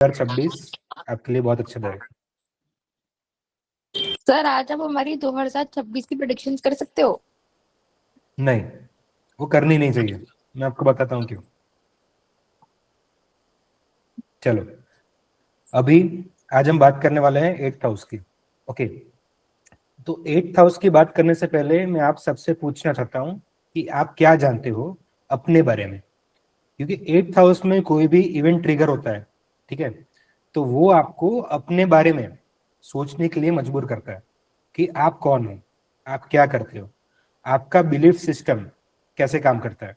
2026 आपके लिए बहुत अच्छा रहेगा। सर आज आप हमारी 2026 की प्रेडिक्शंस कर सकते हो? नहीं, वो करनी नहीं चाहिए। मैं आपको बताता हूँ क्यों। चलो, अभी आज हम बात करने वाले हैं 8th हाउस की। ओके, तो 8th हाउस की बात करने से पहले मैं आप सबसे पूछना चाहता हूँ कि आप क्या जानते हो अपने बारे में, क्योंकि 8th हाउस में कोई भी इवेंट ट्रिगर होता है, ठीक है, तो वो आपको अपने बारे में सोचने के लिए मजबूर करता है कि आप कौन हो, आप क्या करते हो, आपका बिलीफ सिस्टम कैसे काम करता है।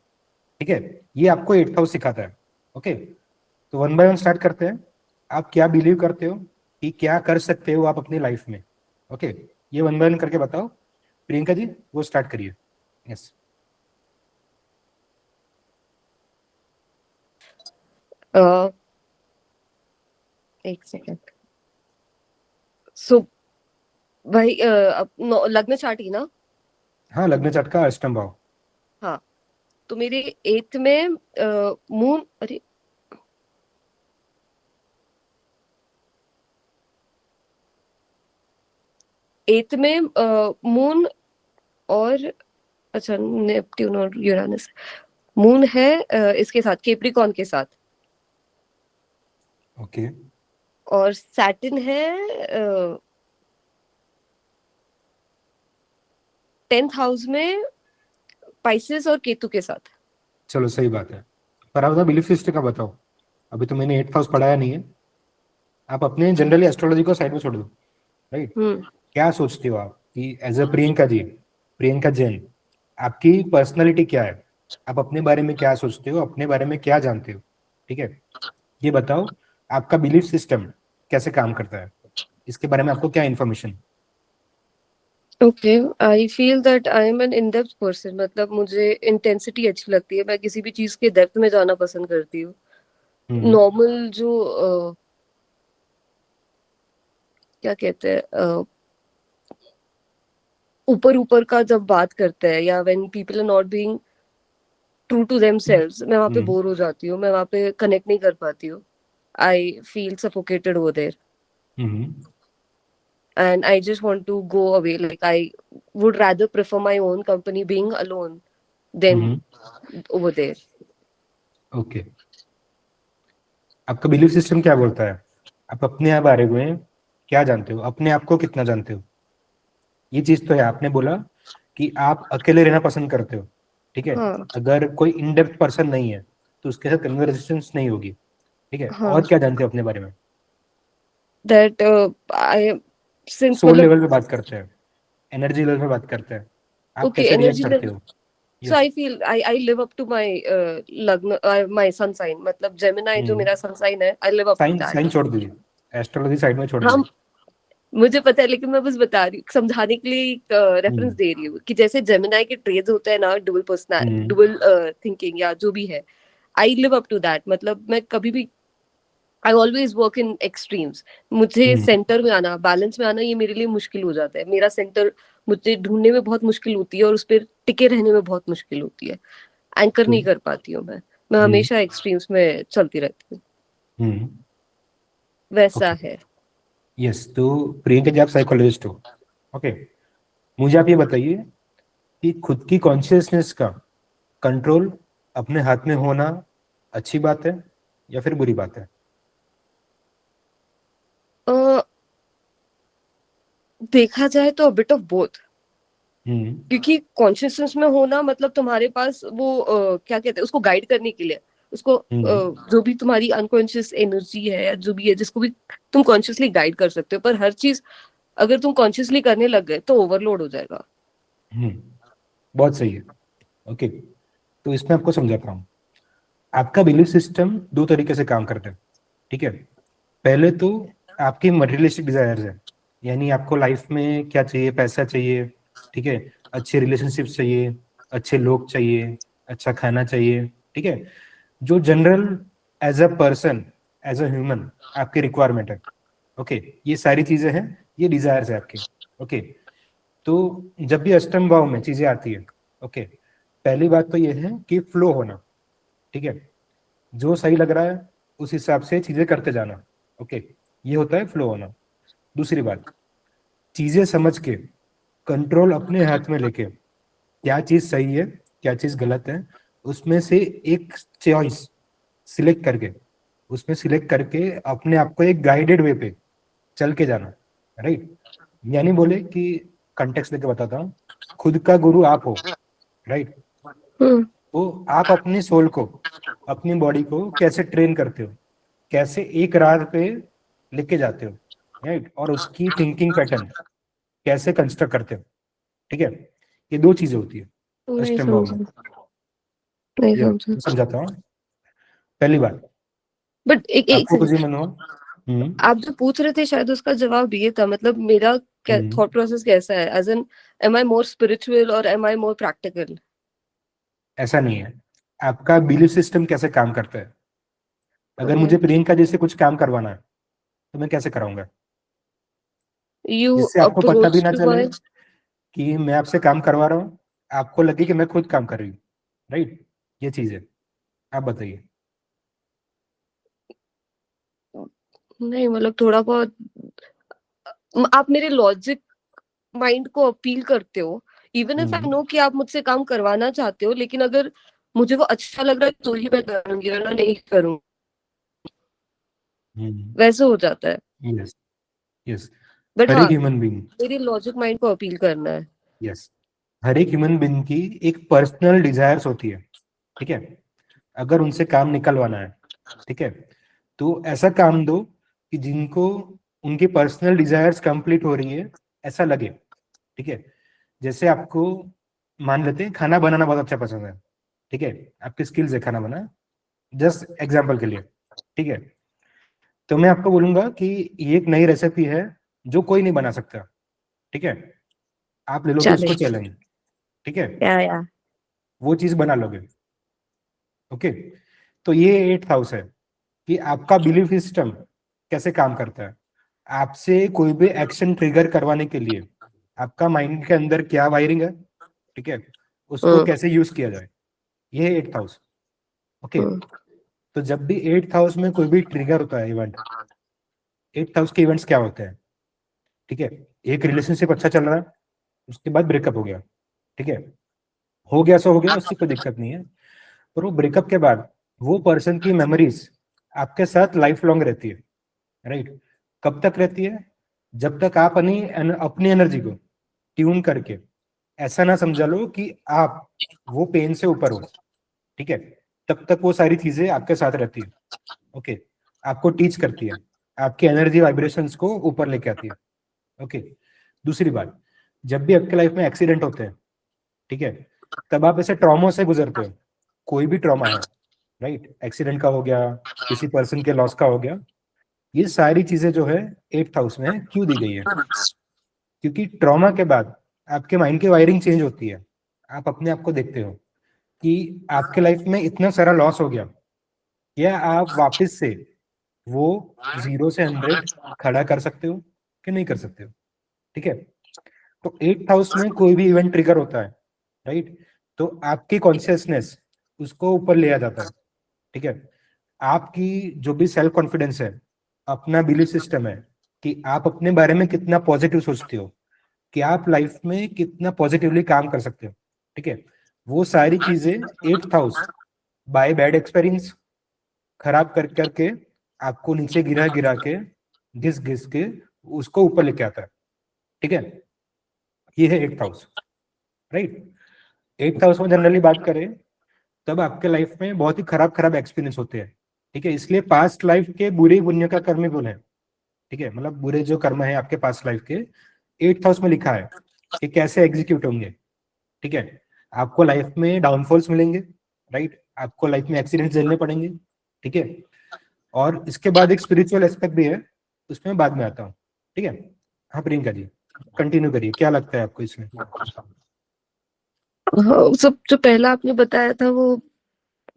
ठीक है, ये आपको 8th हाउस सिखाता है। ओके, तो वन बाय वन स्टार्ट करते हैं। आप क्या बिलीव करते हो कि क्या कर सकते हो आप अपनी लाइफ में। ओके, ये वन बाय वन करके बताओ। प्रियंका जी, वो स्टार्ट करिए। यस। अ, एक सेकेंड। सो भाई लग्न चार्ट ही ना? हाँ, लग्न चार्ट का अष्टम भाव। हाँ, तो मेरे 8th में मून, अरे 8th में मून और अच्छा नेपट्यून और यूरानस। मून है इसके साथ, केप्रिकॉन के साथ, ओके, और सैटर्न है 10th हाउस में पाइसेस और केतु के साथ। चलो सही बात है। पर आप अपना बिलीफ सिस्टम का बताओ। अभी तो मैंने 8th हाउस पढ़ाया नहीं है, आप अपने जनरली एस्ट्रोलॉजी को साइड में छोड़ दो। राइट, हम्म क्या सोचते हो आप कि एज अ प्रियंका जी, प्रियंका जैन, आपकी पर्सनालिटी क्या है, आप अपने बारे में क्या सोचते हो, अपने बारे में क्या जानते हो। ठीक है, ये बताओ आपका बिलीफ सिस्टम कैसे काम करता है, इसके बारे में आपको क्या information. Okay, I feel that I am an in depth person. मतलब मुझे इंटेंसिटी अच्छी लगती है, मैं किसी भी चीज के डेप्थ में जाना पसंद करती हूँ। हम्म नॉर्मल जो क्या कहते हैं, ऊपर ऊपर का जब बात करते हैं, या when people are not being true to themselves, मैं वहां पे हम्म बोर हो जाती हूँ, मैं वहां पे कनेक्ट नहीं कर पाती हूँ। I feel suffocated over there hmm and I just want to go away. Like I would rather prefer my own company being alone than hmm over there. Okay, आपका बिलीफ सिस्टम क्या बोलता है, आप अपने बारे में क्या जानते हो, अपने आप को कितना जानते हो। ये चीज तो है, आपने बोला कि आप अकेले रहना पसंद करते हो। ठीक है, हाँ अगर कोई इन डेप्थ पर्सन नहीं है तो उसके साथ कन्वर्सेशन नहीं होगी। ठीक है, हाँ, और क्या जानते हो अपने बारे में। that I since सोल मतलब लेवल पे बात करते हैं, एनर्जी लेवल पे बात करते हैं, आप okay कैसे रिएक्ट energy करते level. हो। So I yes. feel I live up to my lagna my sun sign. मतलब Gemini जो मेरा sun sign है, I live up to sign that. Sign छोड़ दीजिए, एस्ट्रोलॉजी साइड में छोड़ हाँ, दीजिए। मुझे पता है, लेकिन मैं बस बता रही हूँ, समझाने के लिए एक रेफरेंस हम्म दे रही हूँ कि जैसे जेमिनाई के ट्रेड्स होते हैं ना, dual personal hmm dual thinking या जो भी है, I live up to that. मतलब मैं कभी भी I always work in extremes. मुझे हम्म सेंटर में आना, बैलेंस में आना, ये मेरे लिए मुश्किल हो जाता है। मेरा सेंटर मुझे ढूंढने में बहुत मुश्किल होती है, और उस पर टिके रहने में बहुत मुश्किल होती है। एंकर तो नहीं कर पाती हूँ मैं हम्म हमेशा एक्सट्रीम्स में चलती रहती हूँ। हम्म वैसा ओके, है। यस। तो प्रियंका जी, आप साइकोलॉजिस्ट हो। ओके, मुझे आप ये बताइए कि खुद की कॉन्शियसनेस का कंट्रोल अपने हाथ में होना अच्छी बात है या फिर बुरी बात है। अ, देखा जाए तो बिट ऑफ बोथ। हम्म क्योंकि कॉन्शियसनेस में होना मतलब तुम्हारे पास वो क्या कहते हैं उसको गाइड करने के लिए, उसको हम्म जो भी तुम्हारी अनकॉन्शियस एनर्जी है या जो भी है, जिसको भी तुम कॉन्शियसली गाइड कर सकते हो। पर हर चीज अगर तुम कॉन्शियसली करने लग गए तो ओवरलोड हो जाएगा। हम्म बहुत सही है। ओके, तो इसमें आपको समझाता हूँ। आपका बिलीफ सिस्टम दो तरीके से काम करता है। ठीक है, पहले तो आपकी मटेरियलिस्टिक डिजायर्स है, यानी आपको लाइफ में क्या चाहिए, पैसा चाहिए, ठीक है, अच्छे रिलेशनशिप्स चाहिए, अच्छे लोग चाहिए, अच्छा खाना चाहिए। ठीक है, जो general as a person, as a human आपकी रिक्वायरमेंट है। ओके, ये सारी चीजें हैं, ये डिजायर्स है आपकी। ओके, तो जब भी अष्टम भाव में चीजें आती है, ओके, पहली बात तो ये है कि फ्लो होना। ठीक है, जो सही लग रहा है उस हिसाब से चीजें करते जाना। ओके, ये होता है फ्लो होना। दूसरी बात, चीजें समझ के, कंट्रोल अपने हाथ में लेके, क्या चीज सही है क्या चीज गलत है, उसमें से एक चॉइस सिलेक्ट करके अपने आप को एक गाइडेड वे पे चल के जाना, राइट। यानी बोले कि कंटेक्स्ट देके बताता हूँ, खुद का गुरु आप हो, राइट। हम्म तो आप अपनी सोल को, अपनी बॉडी को कैसे ट्रेन करते हो, कैसे एक राह पे लेके जाते हो, राइट, और उसकी थिंकिंग पैटर्न कैसे कंस्ट्रक्ट करते हो, ठीक है। ये दो चीजें होती है नहीं अष्टम समझा, में। नहीं ये समझा। मैं समझाता हूँ। पहली बात, बट एक आपको कुछ सेकंड, ही मन हो। आप जो पूछ रहे थे शायद उसका जवाब ये था, मतलब मेरा क्या हम्म, थॉट प्रोसेस कैसा है, as an am I more spiritual और एम आई मोर प्रैक्टिकल? ऐसा नहीं है। आपका बिलीफ सिस्टम कैसे काम करता है। अगर ओके, मुझे प्रियंका जैसे कुछ काम करवाना है तो मैं कैसे कराऊंगा, यू जिससे आपको पता भी अप्रोच ना टू चले माय, कि मैं आपसे काम करवा रहा हूँ, आपको लगे कि मैं खुद काम कर रही हूँ, राइट। ये चीज है। आप बताइए। नहीं मतलब थोड़ा बहुत आप मेरे लॉजिक माइंड को अपील करते हो, even if I hmm, know कि आप मुझसे काम करवाना चाहते हो, लेकिन अगर मुझे वो अच्छा लग रहा है तो ही मैं करूंगी, वरना नहीं करूंगी, वैसे हो जाता है। Yes, yes. बट हर हाँ, एक ह्यूमन बीइंग, मेरी लॉजिक माइंड को अपील करना है। यस, हर एक ह्यूमन बीइंग की एक पर्सनल डिजायर्स होती है, ठीक है। अगर उनसे काम निकलवाना है, ठीक है, तो ऐसा काम दो कि जिनको उनकी पर्सनल डिजायर्स कंप्लीट हो रही है ऐसा लगे, ठीक है। जैसे आपको, मान लेते हैं खाना बनाना बहुत अच्छा पसंद है, ठीक है, आपकी स्किल्स है खाना बनाना, जस्ट एग्जाम्पल के लिए, ठीक है। तो मैं आपको बोलूंगा कि ये एक नई रेसिपी है जो कोई नहीं बना सकता, ठीक है। आप ले लोगे उसको चैलेंज, चैलेंज, ठीक है, या वो चीज बना लोगे, ओके। तो ये 8th हाउस है कि आपका बिलीफ सिस्टम कैसे काम करता है। आपसे कोई भी एक्शन ट्रिगर करवाने के लिए आपका माइंड के अंदर क्या वायरिंग है, ठीक है, उसको हम्म कैसे यूज किया जाए, ये है 8th हाउस, ओके। हम्म तो जब भी 8th हाउस में कोई भी ट्रिगर होता है इवेंट, 8th हाउस के इवेंट्स क्या होते हैं, ठीक है। एक रिलेशनशिप अच्छा चल रहा है, उसके बाद ब्रेकअप हो गया, ठीक है, हो गया सो हो गया, उसकी कोई दिक्कत नहीं है। पर वो ब्रेकअप के बाद वो पर्सन की मेमोरीज आपके साथ लाइफ लॉन्ग रहती है, राइट। कब तक रहती है, जब तक आप अपनी एनर्जी को ट्यून करके ऐसा ना समझा लो कि आप वो पेन से ऊपर हो, ठीक है, तब तक वो सारी चीजें आपके साथ रहती है, ओके। आपको टीच करती है, आपकी एनर्जी वाइब्रेशंस को ऊपर लेके आती है, ओके। दूसरी बात, जब भी आपके लाइफ में एक्सीडेंट होते हैं, ठीक है, तब आप ऐसे ट्रॉमा से गुजरते हो, कोई भी ट्रॉमा है, राइट, एक्सीडेंट का हो गया, किसी पर्सन के लॉस का हो गया, ये सारी चीजें जो है 8th हाउस में क्यों दी गई है, क्योंकि ट्रॉमा के बाद आपके माइंड की वायरिंग चेंज होती है। आप अपने आप को देखते हो कि आपके लाइफ में इतना सारा लॉस हो गया, या आप वापस से वो 0 से 100 खड़ा कर सकते हो कि नहीं कर सकते हो, ठीक है। तो 8th हाउस में कोई भी इवेंट ट्रिगर होता है, राइट, तो आपकी कॉन्शियसनेस उसको ऊपर ले आ जाता है, ठीक है। आपकी जो भी सेल्फ कॉन्फिडेंस है, अपना बिलीफ सिस्टम है कि आप अपने बारे में कितना पॉजिटिव सोचते हो, कि आप लाइफ में कितना पॉजिटिवली काम कर सकते हो, ठीक है, वो सारी चीजें 8th house by bad experience खराब कर करके आपको नीचे गिरा गिरा के, घिस घिस के उसको ऊपर लेके आता है, ठीक है। ये है 8th house, right. 8th house में जनरली बात करें तब आपके लाइफ में बहुत ही खराब खराब एक्सपीरियंस होते हैं, ठीक है, इसलिए पास्ट लाइफ के बुरे पुण्य का कर्म ही बोले हैं, ठीक है, मतलब बुरे जो कर्म है आपके पास्ट लाइफ के 8th हाउस में लिखा है कि कैसे एग्जीक्यूट होंगे, ठीक है। आपको लाइफ में डाउनफॉल्स मिलेंगे, राइट, आपको लाइफ में एक्सीडेंट झेलने पड़ेंगे, ठीक है। और इसके बाद एक स्पिरिचुअल एस्पेक्ट भी है, उसमें बाद में आता हूँ, ठीक है। हाँ प्रियंका जी, कंटिन्यू करिए, क्या लगता है आपको इसमें। हाँ, सब जो पहला आपने बताया था वो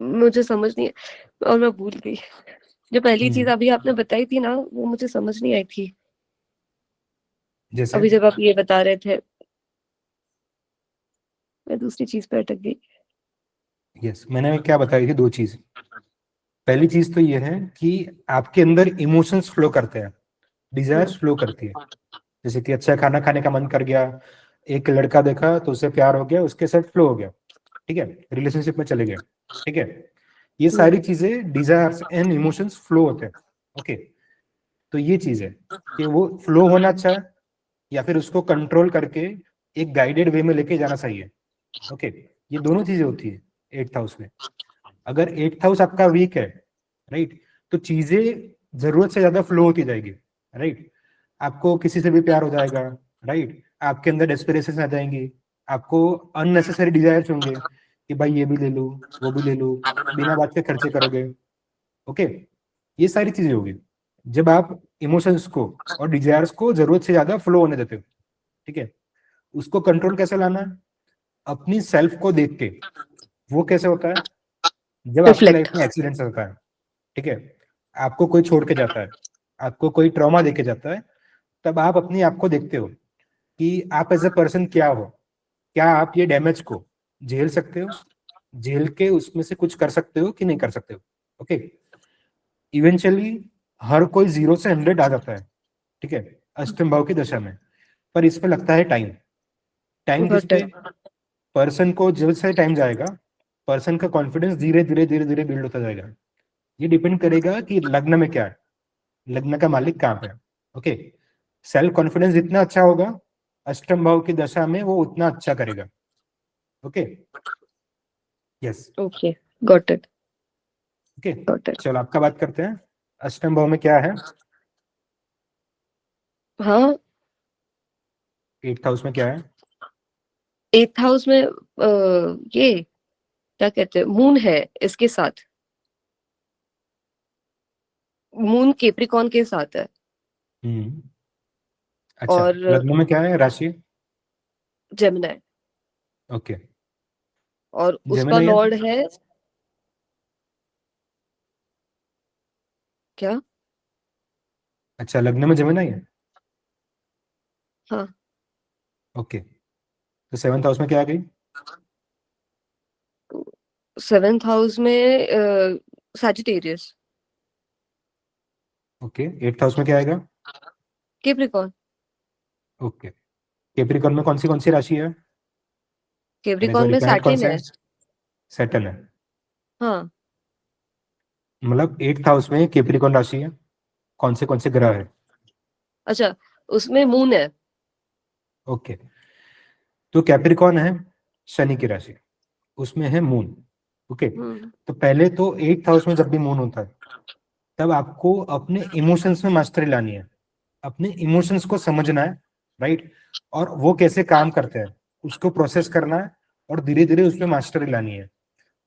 मुझे समझ नहीं और मैं भूल गई। जो पहली चीज हम्म, अभी आपने बताई थी ना, वो मुझे समझ नहीं आई थी। जैसे, अभी जब आप ये बता रहे थे, मैं दूसरी चीज पे अटक गई। यस, मैंने क्या बताई थी, दो चीज, पहली चीज तो ये है कि आपके अंदर इमोशंस फ्लो करते हैं, डिजायर्स फ्लो करती है। जैसे कि अच्छा खाना खाने का मन कर गया, एक लड़का देखा तो उससे प्यार हो गया, उसके साथ फ्लो हो गया, ठीक है, रिलेशनशिप में चले गए, ठीक है। ये सारी चीजें डिजायर्स एंड इमोशंस फ्लो होते हैं, ओके। तो ये चीज है कि वो फ्लो होना अच्छा है या फिर उसको कंट्रोल करके एक गाइडेड वे में लेके जाना सही है, ओके। ये दोनों चीजें होती है 8th हाउस में। अगर 8th हाउस आपका वीक है, राइट, तो चीजें जरूरत से ज्यादा फ्लो होती जाएगी, राइट। आपको किसी से भी प्यार हो जाएगा, राइट, आपके अंदर डेस्पिरेशन आ जाएंगी, आपको अननेसेसरी डिजायर्स होंगे कि भाई ये भी ले लूं, वो भी ले लूं, बिना बात के खर्चे करोगे, ओके। ये सारी चीजें होगी जब आप इमोशंस को और डिजायर्स को जरूरत से ज्यादा फ्लो होने देते हो, ठीक है। उसको कंट्रोल कैसे लाना है? अपनी सेल्फ को देख के। वो कैसे होता है? जब आपकी रिफ्लेक्ट। लाइफ में एक्सीडेंट होता है, ठीक है, आपको कोई छोड़ के जाता है, आपको कोई ट्रॉमा देके जाता है, तब आप अपनी आप को देखते हो कि आप एज ए पर्सन क्या हो, क्या आप ये डैमेज को झेल सकते हो, झेल के उसमें से कुछ कर सकते हो कि नहीं कर सकते हो, ओके। इवेंचुअली हर कोई 0 से 100 आ जाता है, ठीक है, अष्टम भाव की दशा में, पर इसमें लगता है टाइम। टाइम किस गॉट पे? इट। पर्सन को जब से टाइम जाएगा, पर्सन का कॉन्फिडेंस धीरे धीरे धीरे धीरे बिल्ड होता जाएगा। ये डिपेंड करेगा कि लग्न में क्या है, लग्न का मालिक कहाँ पे है, ओके। सेल्फ कॉन्फिडेंस जितना अच्छा होगा अष्टम भाव की दशा में, वो उतना अच्छा करेगा, okay. Yes, okay, got it, okay. Got it. चलो आपका बात करते हैं, अष्टम भाव में क्या है? हाँ, 8th हाउस में क्या है? 8th हाउस में ये क्या कहते हैं, मून है इसके साथ, मून केप्रिकॉन के साथ है। हम्म, अच्छा। और लग्न में क्या है, राशि? जेमिनाई, ओके, और उसका जेमिनी है। लॉर्ड है क्या? अच्छा, लग्न में जेमिनी है, हाँ, ओके। तो 7th हाउस में क्या आ गई? 7th हाउस में सैजिटेरियस, ओके। 8th हाउस में क्या आएगा? केप्रिकॉन। ओके। कैप्रिकॉर्न में कौन सी राशि है? अरे केप्रिकॉन सॉरी, में प्लैनेट कौन सैटर्न सा है। है? सैटर्न है। हाँ, मतलब 8th हाउस में कैप्रिकॉर्न राशि है, कौन से ग्रह है? अच्छा, उसमें मून है। ओके। तो कैप्रिकॉर्न है शनि की राशि, उसमें है मून, ओके। हम्म। तो पहले तो 8th हाउस में जब भी मून होता है, तब आपको अपने इमोशंस में मास्टरी लानी है, अपने इमोशंस को समझना है, राइट, और वो कैसे काम करते हैं उसको प्रोसेस करना है, और धीरे धीरे उसमें मास्टरी लानी है।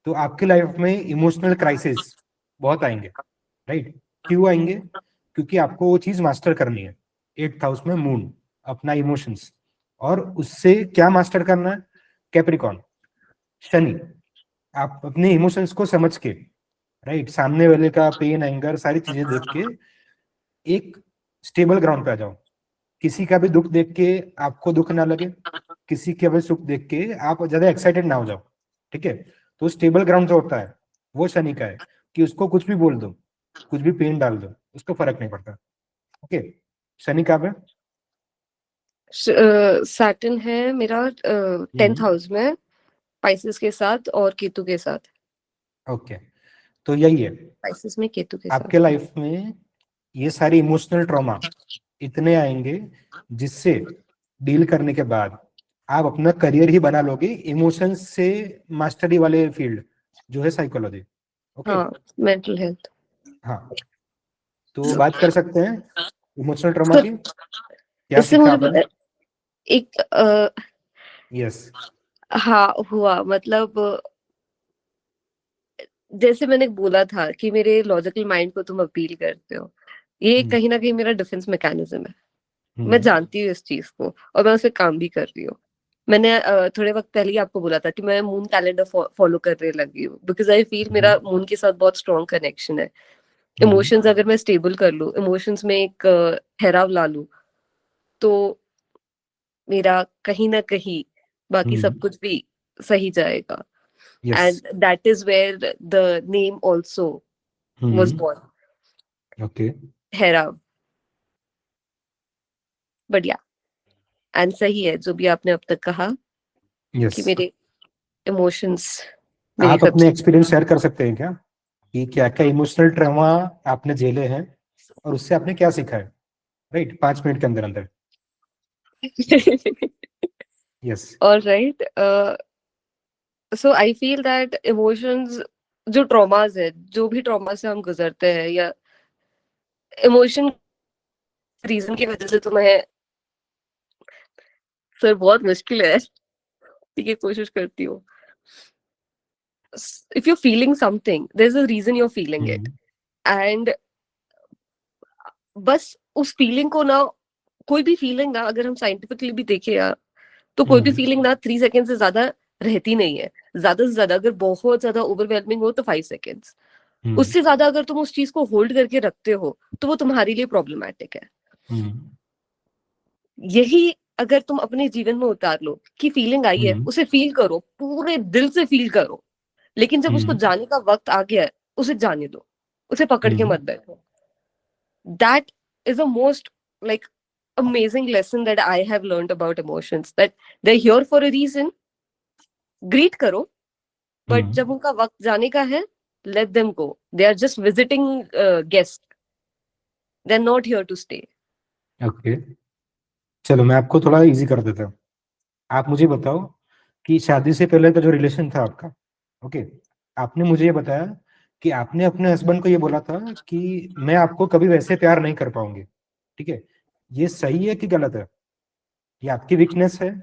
तो आपकी लाइफ में इमोशनल क्राइसिस बहुत आएंगे, राइट। क्यों आएंगे? क्योंकि आपको वो चीज मास्टर करनी है। 8th हाउस में मून, अपना इमोशंस, और उससे क्या मास्टर करना है? कैप्रिकॉन, शनि। आप अपने इमोशंस को समझ के, राइट, सामने वाले का पेन एंगर सारी चीजें देख के एक स्टेबल ग्राउंड पे आ जाओ। किसी का भी दुख देख के आपको दुख ना लगे, किसी का भी सुख देख के आप ज्यादा एक्साइटेड ना हो जाओ, ठीक है। तो स्टेबल ग्राउंड जो होता है वो शनि का है, कि उसको कुछ भी बोल दो, कुछ भी पेन डाल दो, उसको फर्क नहीं पड़ता, ओके। शनि कहाँ पे? सैटर्न है मेरा 10th हाउस में, पाइसेस के साथ और केतु के साथ। ओके। तो यही है, पाइसेस में केतु के आपके साथ। लाइफ में ये सारे इमोशनल ट्रॉमा इतने आएंगे जिससे डील करने के बाद आप अपना करियर ही बना लोगे इमोशंस से, मास्टरी वाले फील्ड जो है साइकोलॉजी, ओके। हाँ, मेंटल हेल्थ। हाँ, तो बात कर सकते हैं इमोशनल ट्रॉमा तो की, क्या इससे सीखा मुझे पता आपने? है, एक यस। हाँ हुआ, मतलब जैसे मैंने बोला था कि मेरे लॉजिकल माइंड को तुम अपील करते हो, ये कहीं ना कहीं मेरा डिफेंस मैकेनिज्म है। मैं जानती हूँ इस चीज को, और मैं उस पर काम भी कर रही हूँ। मैंने थोड़े वक्त पहले ही आपको बोला था कि मैं मून कैलेंडर फॉलो करने लगी हूँ, बिकॉज आई फील मेरा मून के साथ बहुत स्ट्रॉन्ग कनेक्शन है। इमोशंस अगर मैं स्टेबल कर लूँ, इमोशंस में एक ठहराव ला लूँ, तो मेरा कहीं ना कहीं बाकी सब कुछ भी सही जाएगा। Yes. And that is where the name also was born. Okay. ठहराव. But yeah, and सही है जो भी आपने अब तक कहा Yes. कि मेरे इमोशंस मेरी आप अपने सबसे एक्सपीरियंस शेयर कर सकते हैं क्या कि क्या क्या इमोशनल ट्रॉमा आपने झेले हैं और उससे आपने क्या सीखा है, राइट? 5 मिनट के अंदर अंदर. Yes. All right. So I feel that emotions जो ट्रॉमास है, जो भी ट्रॉमा से हम गुजरते हैं या इमोशन रीजन की वजह से तो मैं सर बहुत मुश्किल है. ठीक है, कोशिश करती हूँ. If you're feeling something, there's a reason you're feeling it. And बस उस फीलिंग को ना, कोई भी फीलिंग ना, अगर हम साइंटिफिकली भी देखें यार, तो कोई भी फीलिंग ना 3 सेकंड से ज्यादा रहती नहीं है. ज्यादा से ज्यादा अगर बहुत ज्यादा ओवरवेलमिंग हो तो 5 सेकंड्स. उससे ज्यादा अगर तुम उस चीज को होल्ड करके रखते हो तो वो तुम्हारे लिए प्रॉब्लमैटिक है. यही अगर तुम अपने जीवन में उतार लो कि फीलिंग आई है, उसे फील करो, पूरे दिल से फील करो, लेकिन जब उसको जाने का वक्त आ गया है उसे जाने दो, उसे पकड़ के मत बैठो. That is the most like amazing lesson that I have learned about emotions, that they're here for a reason. Greet करो, but जब उनका वक्त जाने का है, let them go. They are just visiting guests. They're not here to stay. Okay. चलो मैं आपको थोड़ा इजी कर देता हूँ. आप मुझे बताओ कि शादी से पहले का जो रिलेशन था आपका, ओके, आपने मुझे ये बताया कि आपने अपने हस्बैंड को ये बोला था कि मैं आपको कभी वैसे प्यार नहीं कर पाऊंगी. ठीक है, ये सही है कि गलत है? ये आपकी वीकनेस है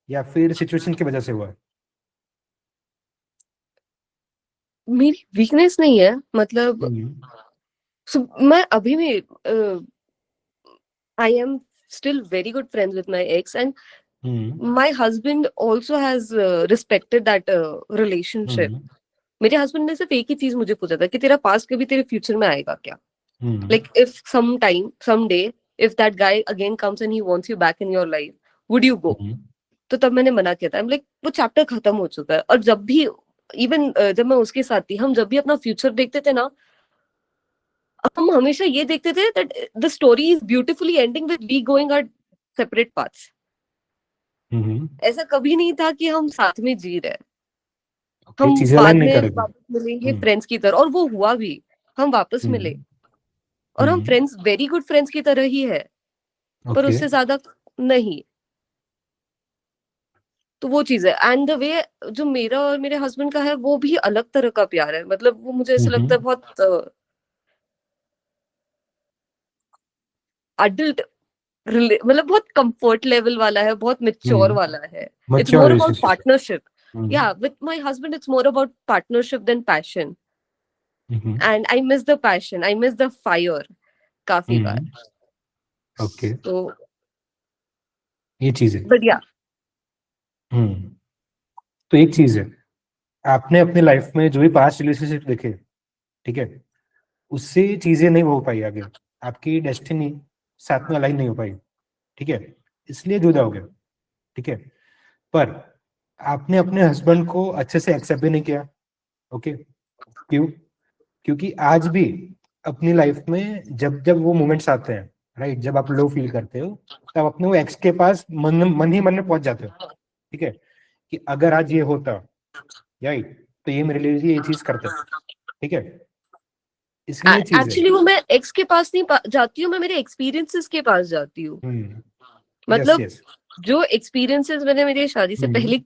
या फिर सिचुएशन की वजह से हुआ है? मेरी वीकनेस नहीं है, मतलब मैं अभी भी I am still very good friends with my ex, and my husband also has respected that relationship. मेरे हस्बैंड ने सिर्फ एक ही चीज मुझे पूछा था कि तेरा पास्ट कभी तेरे फ्यूचर में आएगा क्या. Like if someday if that guy again comes and he wants you back in your life, would you go? तो तब मैंने मना किया था. I'm like वो चैप्टर खत्म हो चुका है. और जब भी इवन जब मैं उसके साथ थी, हम जब भी अपना फ्यूचर देखते थे ना, हम हमेशा ये देखते थे that the story is beautifully ending with we going our separate paths. ऐसा कभी नहीं था कि हम साथ में जी रहे. हम बाद में वापस मिलेंगे फ्रेंड्स की तरह, और वो हुआ भी. हम वापस मिले और हम फ्रेंड्स, वेरी गुड फ्रेंड्स की तरह ही है, पर उससे ज्यादा नहीं. तो वो चीज है. एंड द वे जो मेरा और मेरे हस्बैंड का है वो भी अलग तरह का प्यार है. मतलब वो मुझे ऐसा लगता है बहुत अडल्ट, मतलब बहुत कंफर्ट लेवल वाला है, बहुत मैच्योर वाला है. It's more about partnership. Yeah, with my husband it's more about partnership than passion. And I miss the passion, I miss the fire काफी बार. ओके. तो ये चीज है. but yeah. तो एक चीज है, आपने अपनी लाइफ में जो भी पास्ट रिलेशनशिप देखे, ठीक है, उससे चीजें नहीं हो पाई आगे, आपकी डेस्टिनी साथ में अलाइन नहीं हो पाई. ठीक है, इसलिए जुदा हो गया. ठीक है, पर आपने अपने हस्बैंड को अच्छे से एक्सेप्ट भी नहीं किया. ओके, क्यों? क्योंकि आज भी अपनी लाइफ में जब जब वो मोमेंट्स आते हैं, राइट, जब आप लो फील करते हो, तब अपने वो एक्स के पास मन ही मन में पहुंच जाते हो. ठीक है, कि अगर आज ये होता, राइट, तो ये मेरे लिए ये चीज करता. ठीक है, इसलिए चीज एक्चुअली वो मैं एक्स के पास नहीं जाती हूँ, मैं मेरे एक्सपीरियंसेस के पास जाती हूँ. मतलब जो एक्सपीरियंसेस मैंने मेरी शादी से पहले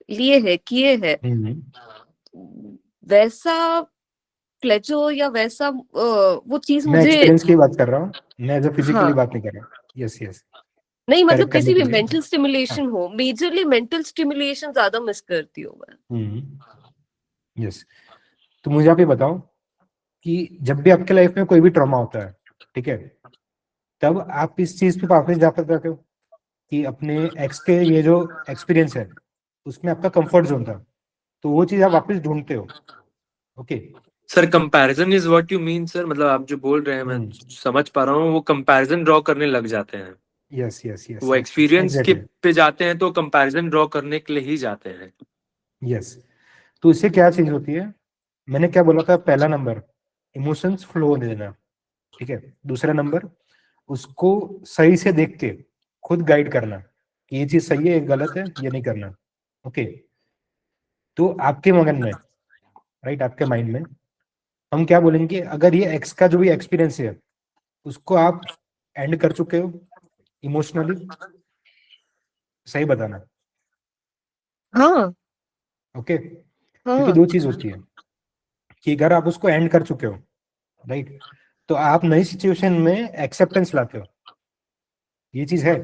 लिए है, किए हैं, वैसा प्लेजो या वैसा वो चीज मुझे, मैं एक्सपीरियंस की बात कर रहा हूँ, मैं जो फिजिकली बात नहीं कर रहा. Yes yes. नहीं मतलब किसी भी मेंटल स्टिमुलेशन हो, मेजरली मेंटल स्टिमुलेशन ज्यादा मिस करती हूँ मैं. यस. तो मुझे आप ये बताओ कि जब भी आपके लाइफ में कोई भी ट्रॉमा होता है, ठीक है, तब आप इस चीज पे वापस जा पाते हो कि अपने एक्स के ये जो एक्सपीरियंस है उसमें आपका कंफर्ट जोन था, तो वो चीज आप वापस ढूंढते हो. Okay sir, comparison is what you mean sir, मतलब आप जो बोल रहे हैं मैं समझ पा रहा हूँ, वो कंपैरिजन ड्रॉ करने लग जाते हैं. Yes yes yes. वो एक्सपीरियंस के पे जाते हैं तो कंपैरिजन ड्रॉ करने के लिए ही जाते हैं. यस. तो इससे क्या चीज होती है, मैंने क्या बोला था, पहला नंबर इमोशंस फ्लो होने देना, ठीक है। दूसरा नंबर, उसको सही से देख के खुद गाइड करना कि ये चीज सही है, ये गलत है, ये नहीं करना, ओके। तो आपके मगन में, राइट, आपके माइंड में हम क्या बोलेंगे, अगर ये एक्स का जो भी एक्सपीरियंस है उसको आप एंड कर चुके हो इमोशनली, सही बताना, हाँ ओके। क्योंकि हाँ दो चीज होती है कि अगर आप उसको एंड कर चुके हो, राइट, तो आप नई सिचुएशन में एक्सेप्टेंस लाते हो, ये चीज है।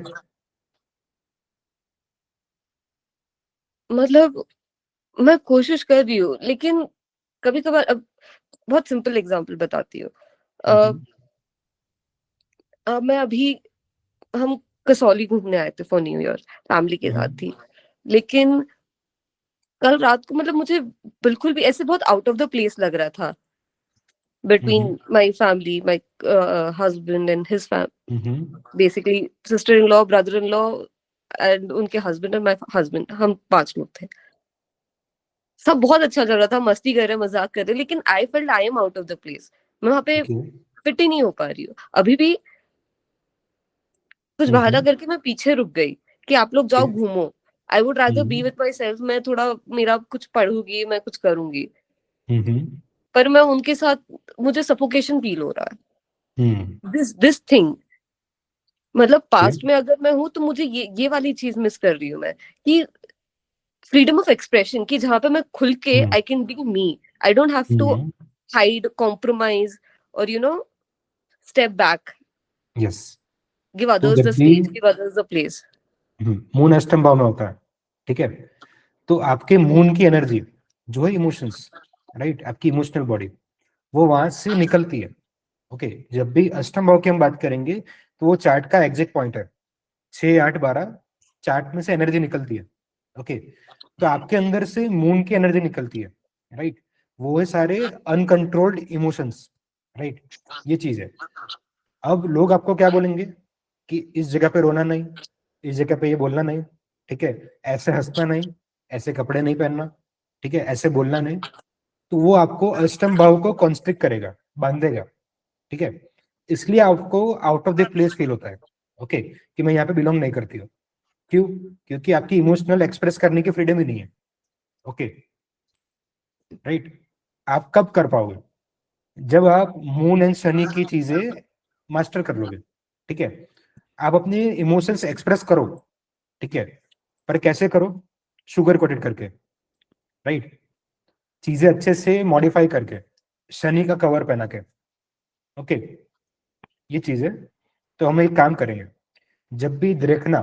मतलब मैं कोशिश कर रही हूँ, लेकिन कभी कभार, अब बहुत सिंपल एग्जांपल बताती हूँ। अ, मैं अभी, हम कसौली घूमने आए थे फॉर न्यू ईयर, फैमिली के साथ थी। लेकिन कल रात को मतलब मुझे बिल्कुल भी ऐसे बहुत आउट ऑफ द प्लेस लग रहा था between my family, my husband and his family, basically sister in law, brother in law and उनके हस्बैंड एंड माय हस्बैंड, हम 5 लोग थे। सब बहुत अच्छा चल रहा था, मस्ती कर रहे, मजाक कर रहे, लेकिन I felt I am out of the place. मैं वहां पे फिट ही नहीं हो पा रही हूँ। अभी भी कुछ बहाना करके मैं पीछे रुक गई कि आप लोग जाओ घूमो। I would rather be with my self, मैं थोड़ा मेरा कुछ पढ़ूंगी, मैं कुछ करूंगी, पर मैं उनके साथ, मुझे सफोकेशन फील हो रहा है। दिस थिंग, मतलब पास्ट में अगर मैं हूँ तो मुझे ये वाली चीज मिस कर रही हूँ मैं, कि फ्रीडम ऑफ एक्सप्रेशन, कि जहां पे मैं खुल के I can be me, I don't have to hide, compromise, और step back, yes. Give to others the जब भी stage, give others the place. Moon अष्टम भाव में होता है, ठीक है, तो आपके मून की एनर्जी जो है इमोशंस, राइट, आपकी इमोशनल बॉडी वो वहां से निकलती है, ओके। जब भी अष्टम भाव की हम बात करेंगे तो वो चार्ट का एग्जैक्ट पॉइंट है, 6 8 12 चार्ट में से एनर्जी निकलती है, ओके। तो आपके अंदर से मून की एनर्जी निकलती है, राइट, वो है सारे अनकंट्रोल्ड इमोशंस, राइट, ये चीज है। अब लोग आपको क्या बोलेंगे कि इस जगह पे रोना नहीं, इस जगह पे ये बोलना नहीं, ठीक है, ऐसे हंसना नहीं, ऐसे कपड़े नहीं पहनना, ठीक है, ऐसे बोलना नहीं। तो वो आपको अष्टम भाव को कॉन्स्ट्रिक्ट करेगा, बांधेगा, ठीक है। इसलिए आपको out of the place feel होता है, ओके, कि मैं यहाँ पे बिलोंग नहीं करती हूँ। क्यों? क्योंकि आपकी इमोशनल एक्सप्रेस करने की फ्रीडम ही नहीं है, ओके, राइट। आप कब कर पाओगे? जब आप मून एंड शनि की चीजें मास्टर कर लोगे, ठीक है। आप अपने इमोशंस एक्सप्रेस करो, ठीक है, पर कैसे करो? शुगर कोटेड करके, राइट, चीजें अच्छे से मॉडिफाई करके, शनि का कवर पहना के, ओके, ये चीजें। तो हम एक काम करेंगे, जब भी देखना,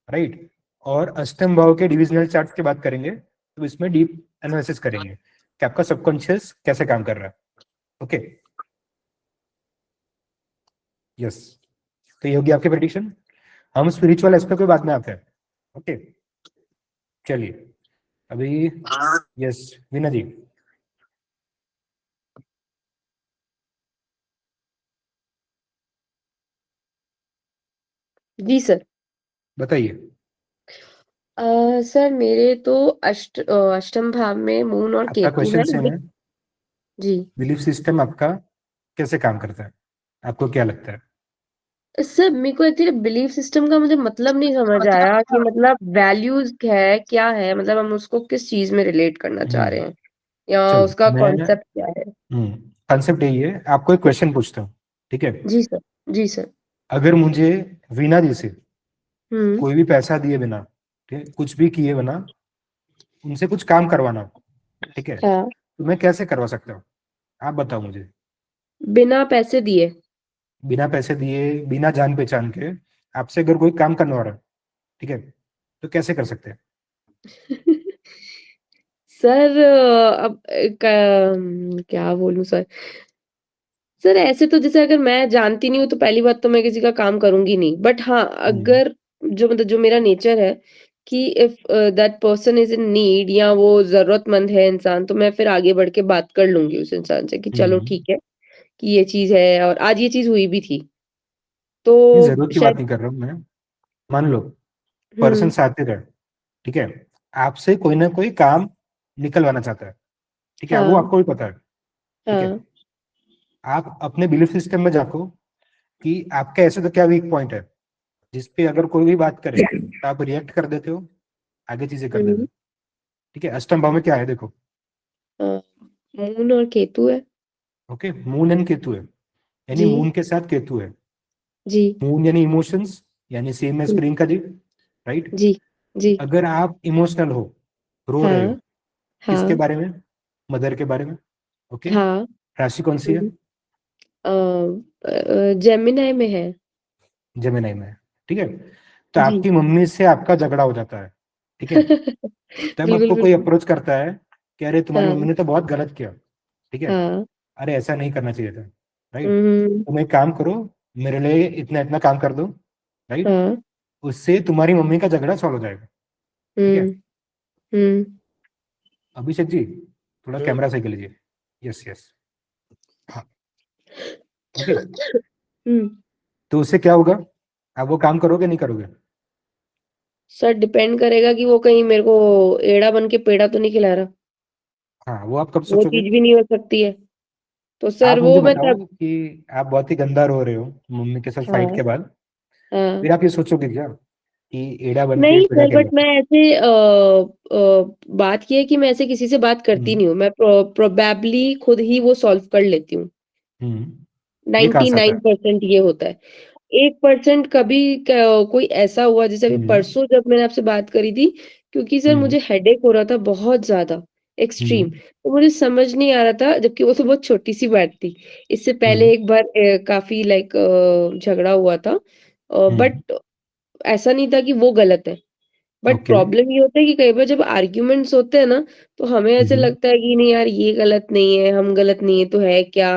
राइट, और अष्टम भाव के डिविजनल चार्ट की बात करेंगे तो इसमें डीप एनालिसिस करेंगे कि आपका सबकॉन्शियस कैसे काम कर रहा है, ओके। यस, तो ये होगी आपकी प्रेडिक्शन। हम स्पिरिचुअल एस्पेक्ट पे बाद में आते हैं, ओके। चलिए अभी, यस वीना जी, जी सर। बताइए। सर मेरे तो अष्टम भाव में मून और आपका केतु क्वेश्चन है। सेम है, जी बिलीफ सिस्टम आपका कैसे काम करता है, आपको क्या लगता है? सर, मेरे को एक्चुअली बिलीफ सिस्टम का मुझे मतलब नहीं समझ आया कि मतलब वैल्यूज है क्या है, मतलब हम उसको किस चीज में रिलेट करना चाह रहे हैं, या चलिए उसका मैं, कॉन्सेप्ट क्या है। कंसेप्ट यही है, आपको एक क्वेश्चन पूछता हूँ, ठीक है। जी सर। जी सर। अगर मुझे वीना जी से हम्म। कोई भी पैसा दिए बिना, ठीक है, कुछ भी किए बिना उनसे कुछ काम करवाना, ठीक है, हाँ। तो मैं कैसे करवा सकता हूँ? आप बताओ मुझे। बिना पैसे दिए। बिना पैसे दिए, बिना जान पहचान के आपसे अगर कोई काम करवा रहा है, ठीक है, तो कैसे कर सकते हैं? सर अब क्या बोलूं सर। सर ऐसे तो जैसे अगर मैं जानती नहीं हूँ तो पहली बात तो मैं किसी का काम करूंगी नहीं, बट हाँ अगर जो मतलब जो मेरा नेचर है कि if that person is in need या वो जरूरतमंद है इंसान, तो मैं फिर आगे बढ़ के बात कर लूंगी उस इंसान से कि चलो ठीक है कि ये चीज है, और आज ये चीज हुई भी थी तो ये जरूरत की बात शायद। नहीं कर रहा हूँ मैं, मान लो पर्सन हम्म। साथी है, ठीक है, आपसे कोई ना कोई काम निकलवाना चाहता है, ठीक है, वो हाँ आपको भी पता है, ठीक है, हाँ आप अपने बिलीफ सिस्टम में झांको कि आपका ऐसे तो क्या वीक पॉइंट है जिसपे अगर कोई भी बात करे तो आप रिएक्ट कर देते हो, आगे चीजें कर देते हो। ठीक है, अष्टम भाव में क्या है देखो। मून और केतु है। ओके, मून एंड केतु है, यानी जी मून के साथ केतु है। जी मून यानी इमोशंस, यानी same as Priyanka ji, right. जी जी। अगर आप इमोशनल हो, रो रहे हो, हाँ किसके हाँ बारे में? मदर के बारे में। ओके, हाँ। राशि कौन सी है? जेमिनाई में है। जेमिनी में है। ठीक है, तो जी। आपकी मम्मी से आपका झगड़ा हो जाता है। ठीक है, तब बिल्कुल आपको कोई बिल्कुल। अप्रोच करता है कि अरे तुम्हारी हाँ मम्मी ने तो बहुत गलत किया। ठीक है, हाँ। अरे ऐसा नहीं करना चाहिए था, राइट। हम्म। तुम एक काम करो, मेरे लिए इतना इतना काम कर दो, राइट। हाँ। उससे तुम्हारी मम्मी का झगड़ा सॉल्व हो जाएगा। ठीक है, हम्म। हम्म। अभिषेक जी थोड़ा कैमरा सही कर लीजिए। यस यस, हाँ, ओके। हम्म। तो उससे क्या होगा, आप वो काम करोगे नहीं करोगे? सर डिपेंड करेगा कि वो कहीं मेरे को एड़ा बन के पेड़ा तो नहीं खिला रहा। हाँ, वो आप कब वो सोचोगे? चीज भी नहीं हो सकती है। तो सर आप मुझे वो मैं बताओ तब। कि आप बहुत ही गंदा रो रहे हो मम्मी के साथ फाइट हाँ के बाद, हाँ। फिर आप ये सोचोगे क्या कि एड़ा बन के नहीं पेड़ा सर, खेला? बट मैं ऐसे बात की है कि मैं ऐसे किसी से बात करती हम्म नहीं हूँ। मैं प्रोबेबली खुद ही वो सॉल्व कर लेती हूँ। ये कहाँ से आता है? 99% ये होता है। 1% कभी कोई ऐसा हुआ, जैसे अभी हम्म परसों जब मैंने आपसे बात करी थी, क्योंकि सर हम्म मुझे हेडेक हो रहा था बहुत ज्यादा, एक्सट्रीम। हम्म तो मुझे समझ नहीं आ रहा था, जबकि वो तो बहुत छोटी सी बात थी। इससे हम्म पहले एक बार काफी लाइक झगड़ा हुआ था, हम्म, बट ऐसा नहीं था कि वो गलत है। But okay. प्रॉब्लम ये होता है कि कई बार जब आर्ग्यूमेंट्स होते हैं ना, तो हमें ऐसे हम्म लगता है कि नहीं यार ये गलत नहीं है, हम गलत नहीं है तो है क्या।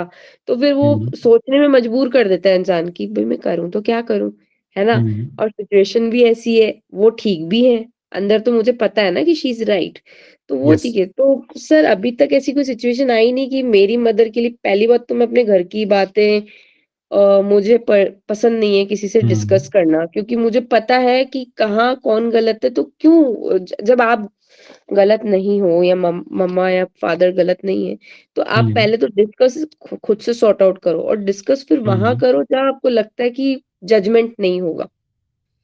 तो फिर वो हम्म सोचने में मजबूर कर देता है इंसान की, भाई मैं करूँ तो क्या करूँ, है ना। हम्म और सिचुएशन भी ऐसी है, वो ठीक भी है। अंदर तो मुझे पता है ना कि शी इज राइट। तो वो यस। चीज है। तो सर अभी तक ऐसी कोई सिचुएशन आई नहीं कि मेरी मदर के लिए, पहली बात तो मैं अपने घर की बातें मुझे पसंद नहीं है किसी से डिस्कस हम्म करना, क्योंकि मुझे पता है कि कहाँ कौन गलत है। तो क्यों जब आप गलत नहीं हो या मम्मा या फादर गलत नहीं है, तो आप हम्म पहले तो डिस्कस खुद से सॉर्ट आउट करो, और डिस्कस फिर वहां हम्म, करो जहाँ आपको लगता है कि जजमेंट नहीं होगा।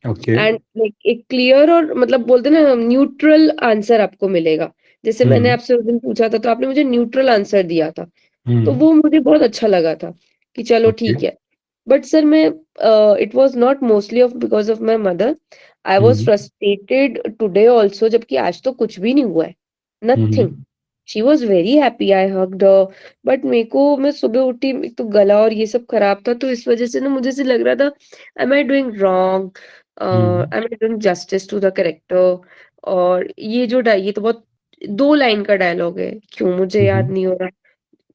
ओके। एंड लाइक एक क्लियर और मतलब बोलते हैं ना न्यूट्रल आंसर आपको मिलेगा। जैसे मैंने हम्म आपसे उस दिन पूछा था, तो आपने मुझे न्यूट्रल आंसर दिया था। तो हम्म, वो मुझे बहुत अच्छा लगा था कि चलो ओके। ठीक है। बट सर मैं it was not mostly of because of my mother. I was hmm frustrated today also, जबकि आज तो कुछ भी नहीं हुआ है, nothing. Hmm she was very happy, I hugged her. But मेरे को, मैं सुबह उठी, एक तो गला और ये सब खराब था, तो इस वजह से ना मुझे ऐसे लग रहा था, am I doing wrong, hmm am I doing justice to the character. और ये तो बहुत 2 लाइन का डायलॉग है, क्यों मुझे याद हम्म नहीं हो रहा।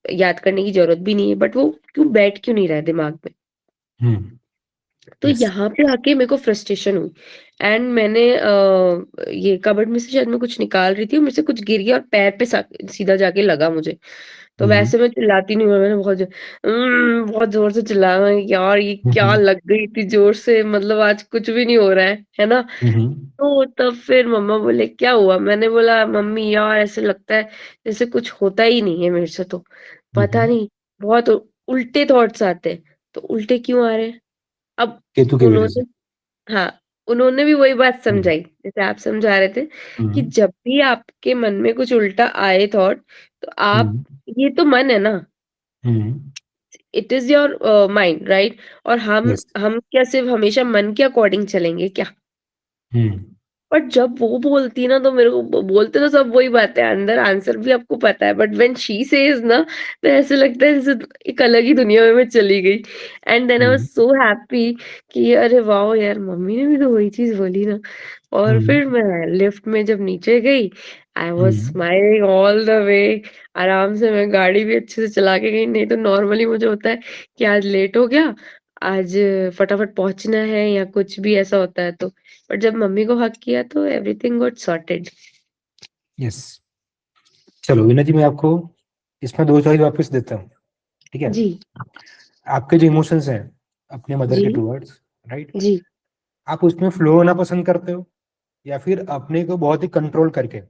याद करने की जरूरत भी नहीं है, बट वो क्यों बैठ क्यों नहीं रहा है दिमाग में। तो यस। यहाँ पे आके मेरे को फ्रस्ट्रेशन हुई। एंड मैंने ये कबर्ड में से शायद मैं कुछ निकाल रही थी, और मेरे से कुछ गिर गया और पैर पे सीधा जाके लगा मुझे। तो हम्म वैसे मैं चिल्लाती नहीं हूँ, मैंने बहुत जोर से चिल्लाया, मैं, यार ये क्या हम्म लग गई इतनी जोर से, मतलब आज कुछ भी नहीं हो रहा है ना। हम्म तो तब फिर मम्मा बोले क्या हुआ, मैंने बोला मम्मी यार ऐसे लगता है जैसे कुछ होता ही नहीं है मेरे से, तो पता हम्म, नहीं, बहुत उल्टे थॉट्स आते हैं। तो उल्टे क्यों आ रहे हैं। अब केतु की वजह से। उन्होंने, हाँ, उन्होंने भी वही बात हम्म समझाई जैसे आप समझा रहे थे, कि हम्म जब भी आपके मन में कुछ उल्टा आए थॉट, तो आप, हम्म ये तो मन है ना, hmm, it is your mind, right. और हम यस। हम क्या सिर्फ हमेशा मन के अकॉर्डिंग चलेंगे क्या। हम्म बट जब वो बोलती ना, तो मेरे को बोलते तो सब वही बात है, अंदर आंसर भी आपको पता है, बट व्हेन शी सेज ना, तो ऐसे लगता है जैसे एक अलग ही दुनिया में मैं चली गई। And then I was hmm so happy कि अरे वाह यार, मम्मी ने भी तो वही चीज बोली ना। और हम्म फिर मैं लिफ्ट में जब नीचे गई, आई was hmm smiling all the way. आराम से मैं गाड़ी भी अच्छे से चला के गई, नहीं तो नॉर्मली मुझे होता है कि आज लेट हो गया, आज फटाफट पहुंचना है या कुछ भी ऐसा होता है। तो बट जब मम्मी को हग किया तो एवरीथिंग गॉट सॉर्टेड। यस। चलो वीना जी, मैं आपको इसमें दो चॉइस वापस देता हूँ। ठीक है, जी आपके जो इमोशंस हैं अपने मदर जी के टूवर्ड्स, राइट, जी। आप उसमें फ्लो होना पसंद करते हो या फिर अपने को बहुत ही कंट्रोल करके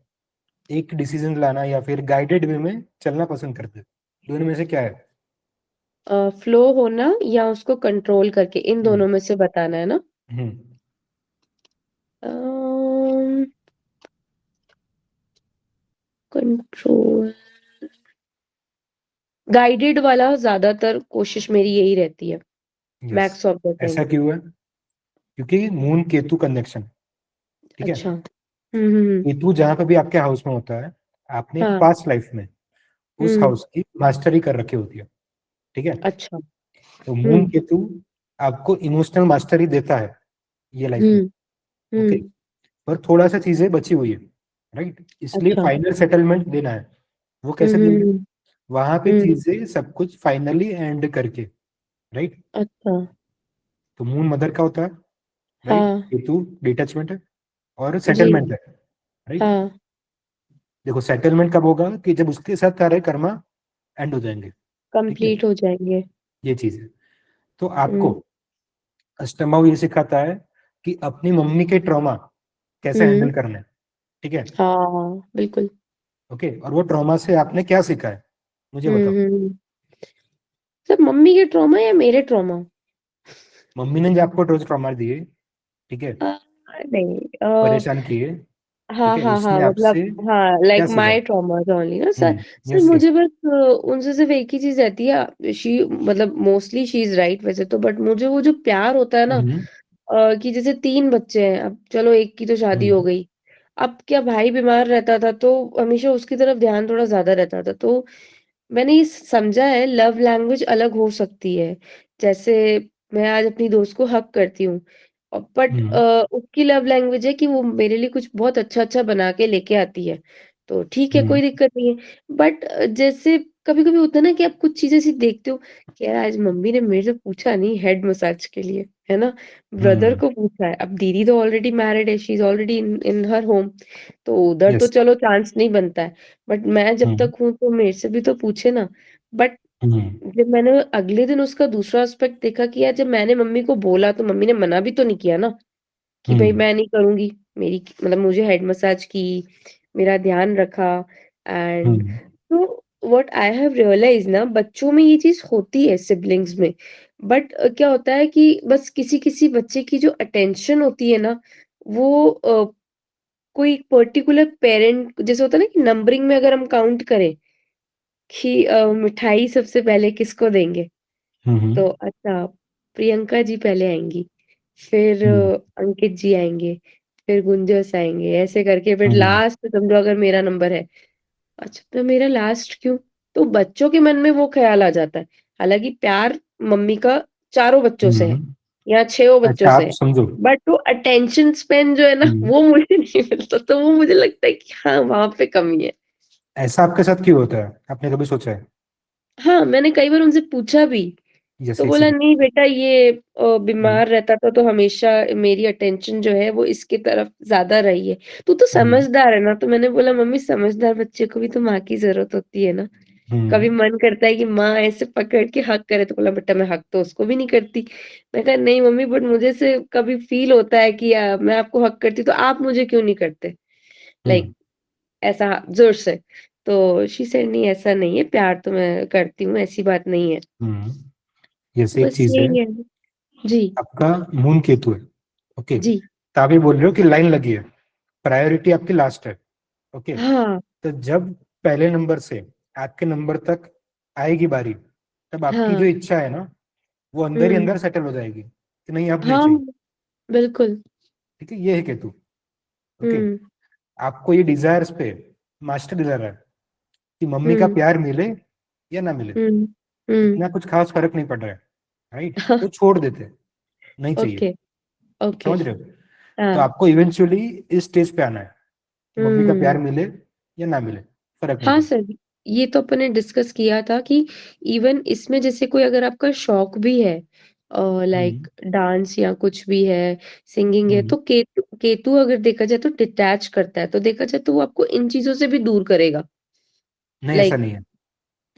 एक डिसीजन लाना या फिर गाइडेड वे में चलना पसंद करते हो? दोनों में से क्या है? फ्लो होना या उसको कंट्रोल करके, इन दोनों में से बताना है ना? कंट्रोल, गाइडेड वाला ज्यादातर कोशिश मेरी यही रहती है, यस। मैक्स ऑफ द ऐसा टाइम। क्यों है? क्योंकि मून केतु कनेक्शन, ठीक है? अच्छा। हम्म। केतु जहां पे भी आपके हाउस में होता है, आपने हाँ। पास्ट लाइफ में उस हम्म। हाउस की मास्टरी कर रखी होती है, ठीक है? अच्छा। तो मून हम्म। केतु आपको इमोशनल मास्टरी देता है ये लाइफ में, हम्म। ओके? पर थोड़ा सा चीजें बची हुई है, राइट? इसलिए अच्छा। फाइनल सेटलमेंट देना है। वो कैसे देंगे? हम्म। वहां पे हम्म। चीजें सब कुछ फाइनली एंड करके, राइट? अच्छा। तो मून मदर का होता है, राइट? हाँ केतु डिटैचमेंट है और जी। सेटलमेंट है, राइट? हाँ, देखो सेटलमेंट कब होगा? कि जब उसके साथ सारे कर्मा एंड हो जाएंगे, ठीक है? कंप्लीट हो जाएंगे। ये चीज है। तो आपको हम्म। अष्टमाव ये सिखाता है कि अपनी मम्मी के ट्रॉमा कैसे हम्म। हैंडल करना है, ठीक है? हाँ बिल्कुल। ओके, और वो ट्रॉमा से आपने क्या सीखा है, मुझे बताओ। हम्म। सर मम्मी के ट्रॉमा या मेरे ट्रॉमा? मम्मी ने जो आपको रोज ट्रॉमा दिए, ठीक है, नहीं, परेशान किए, ठीक हाँ है, हाँ हाँ, उसने मतलब आपसे हाँ, क्या लाइक सीखा? माय ट्रॉमाज ओनली ना सर। Sir yes yes. मुझे बस उनसे सिर्फ एक ही चीज रहती है, शी मतलब मोस्टली शी इज राइट वैसे तो, बट मुझे वो जो प्यार होता है ना, कि जैसे 3 बच्चे हैं, अब चलो एक की तो शादी हो गई, अब क्या भाई बीमार रहता था तो हमेशा उसकी तरफ ध्यान थोड़ा ज्यादा रहता था, तो मैंने ये समझा है लव लैंग्वेज अलग हो सकती है। जैसे मैं आज अपनी दोस्त को हक करती हूँ, बट उसकी लव लैंग्वेज है कि वो मेरे लिए कुछ बहुत अच्छा अच्छा बना के लेके आती है, तो ठीक है, कोई दिक्कत नहीं है। बट जैसे कभी कभी होता है ना कि आप कुछ चीजें ऐसी देखते हो कि यार आज मम्मी ने मेरे से पूछा नहीं हेड मसाज के लिए, है ना, ब्रदर को पूछा है, अब दीदी तो ऑलरेडी मैरिड है, she is already in in her home, तो उधर तो यस। चलो चांस नहीं बनता है, बट मैं जब तक हूँ तो मेरे से भी तो पूछे ना। बट जब मैंने अगले दिन उसका दूसरा एस्पेक्ट देखा कि यार जब मैंने मम्मी को बोला तो मम्मी ने मना भी तो नहीं किया ना, कि भाई मैं नहीं करूंगी, मेरी मतलब मुझे हेड मसाज की, मेरा ध्यान रखा। एंड तो व्हाट आई हैव रियलाइज ना, बच्चों में ये चीज होती है सिबलिंग्स में, बट क्या होता है कि बस किसी किसी बच्चे की जो अटेंशन होती है ना, वो कोई पर्टिकुलर पेरेंट, जैसे होता है ना कि नंबरिंग में अगर हम काउंट करें कि मिठाई सबसे पहले किसको देंगे, तो अच्छा प्रियंका जी पहले आएंगी, फिर अंकित जी आएंगे, फिर गुंजस आएंगे, ऐसे करके फिर लास्ट समझो अगर मेरा नंबर है, अच्छा तो मेरा लास्ट क्यों, तो बच्चों के मन में वो ख्याल आ जाता है। हालांकि प्यार मम्मी का चारों बच्चों से है या 6 बच्चों अच्छा से आप है, समझो, बट वो अटेंशन स्पेन जो है ना वो मुझे नहीं मिलता, तो वो मुझे लगता है कि हाँ वहां पे कमी है। ऐसा आपके साथ क्यों होता है, आपने कभी सोचा है? हाँ मैंने कई बार उनसे पूछा भी, तो जैसे बोला इसीलिए। नहीं बेटा ये बीमार रहता था तो हमेशा मेरी अटेंशन जो है वो इसकी तरफ ज्यादा रही है, तू तो समझदार है ना, तो मैंने बोला मम्मी समझदार बच्चे को भी तो माँ की जरूरत होती है ना, कभी मन करता है कि माँ ऐसे पकड़ के हक करे, तो बोला बेटा मैं हक तो उसको भी नहीं करती। मैं कहा नहीं मम्मी, बट मुझे से कभी फील होता है कि मैं आपको हक करती तो आप मुझे क्यों नहीं करते, लाइक ऐसा जोर से। तो शी सेड नहीं ऐसा नहीं है, प्यार तो मैं करती हूँ, ऐसी बात नहीं है। जैसे एक बस चीज है, यही है। जी। आपका मून केतु है, ओके? जी। तो आप ये बोल रहे हो कि लाइन लगी है, प्रायोरिटी आपकी लास्ट है, ओके? हाँ। तो जब पहले नंबर से आपके नंबर तक आएगी बारी, तब आपकी जो हाँ। इच्छा है ना, वो अंदर ही हम्म। अंदर सेटल हो जाएगी कि नहीं अब नहीं हाँ चाहिए, बिल्कुल। ठीक है? ये है केतु, ओके? हम्म। आपको ये डिजायर्स पे मास्टर दिला रहा है कि मम्मी का हम्म। प्यार मिले या ना मिले, हम्म। हम्म। इतना कुछ खास फर्क नहीं पड़ रहा है, राइट? तो छोड़ देते, नहीं चाहिए, ओके। ओके। समझ रहे हो? तो हाँ। आपको इवेंचुअली इस स्टेज पे आना है कि मम्मी का प्यार हम्म। मिले या ना मिले, फर्क नहीं हाँ पड़ता। सर, ये तो अपने डिस्कस किया था कि इवन इसमें जैसे कोई अगर आपका शौक भी है, हम्म लाइक डांस या कुछ भी है, सिंगिंग है, हम्म तो केतु केतु अगर देखा जाए तो डिटैच करता है, तो देखा जाए तो वो आपको इन चीजों से भी दूर करेगा। नहीं, ऐसा लाइक नहीं है।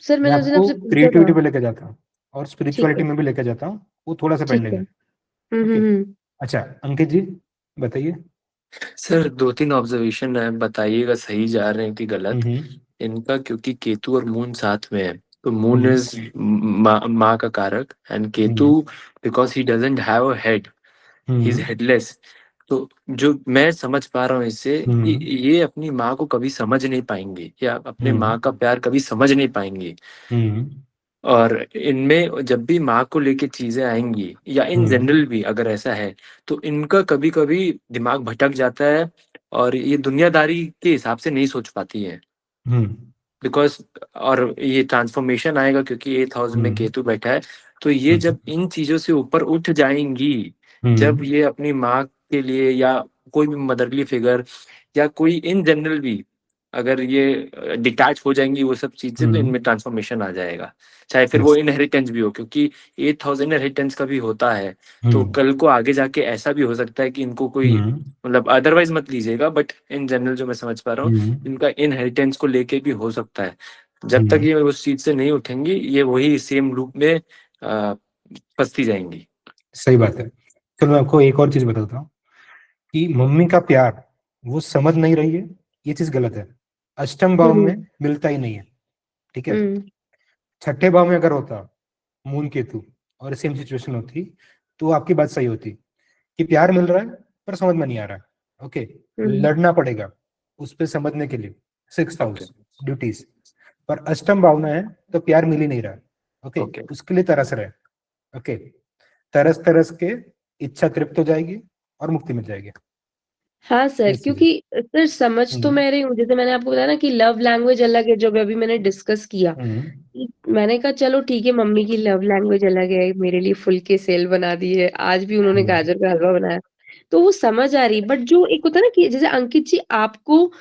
सर मैं मैंने उस दिन आपको आपसे पूछा था। क्रिएटिविटी पे लेके जाता हूँ और ठीक स्पिरिचुअलिटी है। में भी लेके जाता हूँ, वो थोड़ा सा ठीक पेंडिंग है। है, ओके? हम्म। अच्छा अंकित जी, बताइए। सर 2-3 ऑब्जर्वेशन है, बताइएगा सही जा रहे हैं कि गलत। हम्म इनका क्योंकि केतु और मून साथ में है, तो मून इज माँ का कारक and Ketu because he doesn't have a head, he is headless. तो जो मैं समझ पा रहा हूँ इससे, ये अपनी माँ को कभी समझ नहीं पाएंगे या अपने माँ का प्यार कभी समझ नहीं पाएंगे। और इनमें जब भी माँ को लेके चीजें आएंगी या इन जनरल भी अगर ऐसा है, तो इनका कभी कभी दिमाग भटक जाता है और ये दुनियादारी के हिसाब से नहीं सोच पाती है। बिकॉज और ये ट्रांसफॉर्मेशन आएगा क्योंकि 8th हाउस में केतु बैठा है। तो ये जब इन चीजों से ऊपर उठ जाएंगी, जब ये अपनी माँ के लिए या कोई भी मदरली फिगर या कोई इन जनरल भी अगर ये डिटैच हो जाएंगी वो सब चीज से, तो इनमें ट्रांसफॉर्मेशन आ जाएगा। चाहे फिर वो इनहेरिटेंस भी हो, क्योंकि 8th हाउस इनहेरिटेंस का भी होता है। तो कल को आगे जाके ऐसा भी हो सकता है कि इनको कोई मतलब अदरवाइज मत लीजिएगा, बट इन जनरल जो मैं समझ पा रहा हूँ इनका इनहेरिटेंस को लेके भी हो सकता है। जब तक ये उस चीज से नहीं उठेंगी, ये वही सेम लूप में फंसती जाएंगी। सही बात है। चलो मैं आपको एक और चीज बताता हूँ कि मम्मी का प्यार वो समझ नहीं रही है, ये चीज गलत है। अष्टम भाव में मिलता ही नहीं है, ठीक है। छठे भाव में अगर होता मून केतु और सेम सिचुएशन होती तो आपकी बात सही होती कि प्यार मिल रहा है पर समझ में नहीं आ रहा है, ओके। लड़ना पड़ेगा उस पर समझने के लिए, 6th हाउस ड्यूटीज। पर अष्टम भाव में है तो प्यार मिल ही नहीं रहा, ओके। उसके लिए तरस रहे, ओके। तरस तरस के इच्छा तृप्त हो जाएगी और मुक्ति मिल जाएगी। हाँ सर, क्योंकि सर समझ तो मैं रही हूँ, जैसे मैंने आपको बताया ना कि लव लैंग्वेज अलग है, जो अभी मैंने डिस्कस किया। मैंने कहा चलो ठीक है, मम्मी की लव लैंग्वेज अलग है, मेरे लिए फुल के सेल बना दी है, आज भी उन्होंने गाजर का हलवा बनाया, तो वो समझ आ रही। बट जो एक होता है ना कि जैसे अंकित जी आपको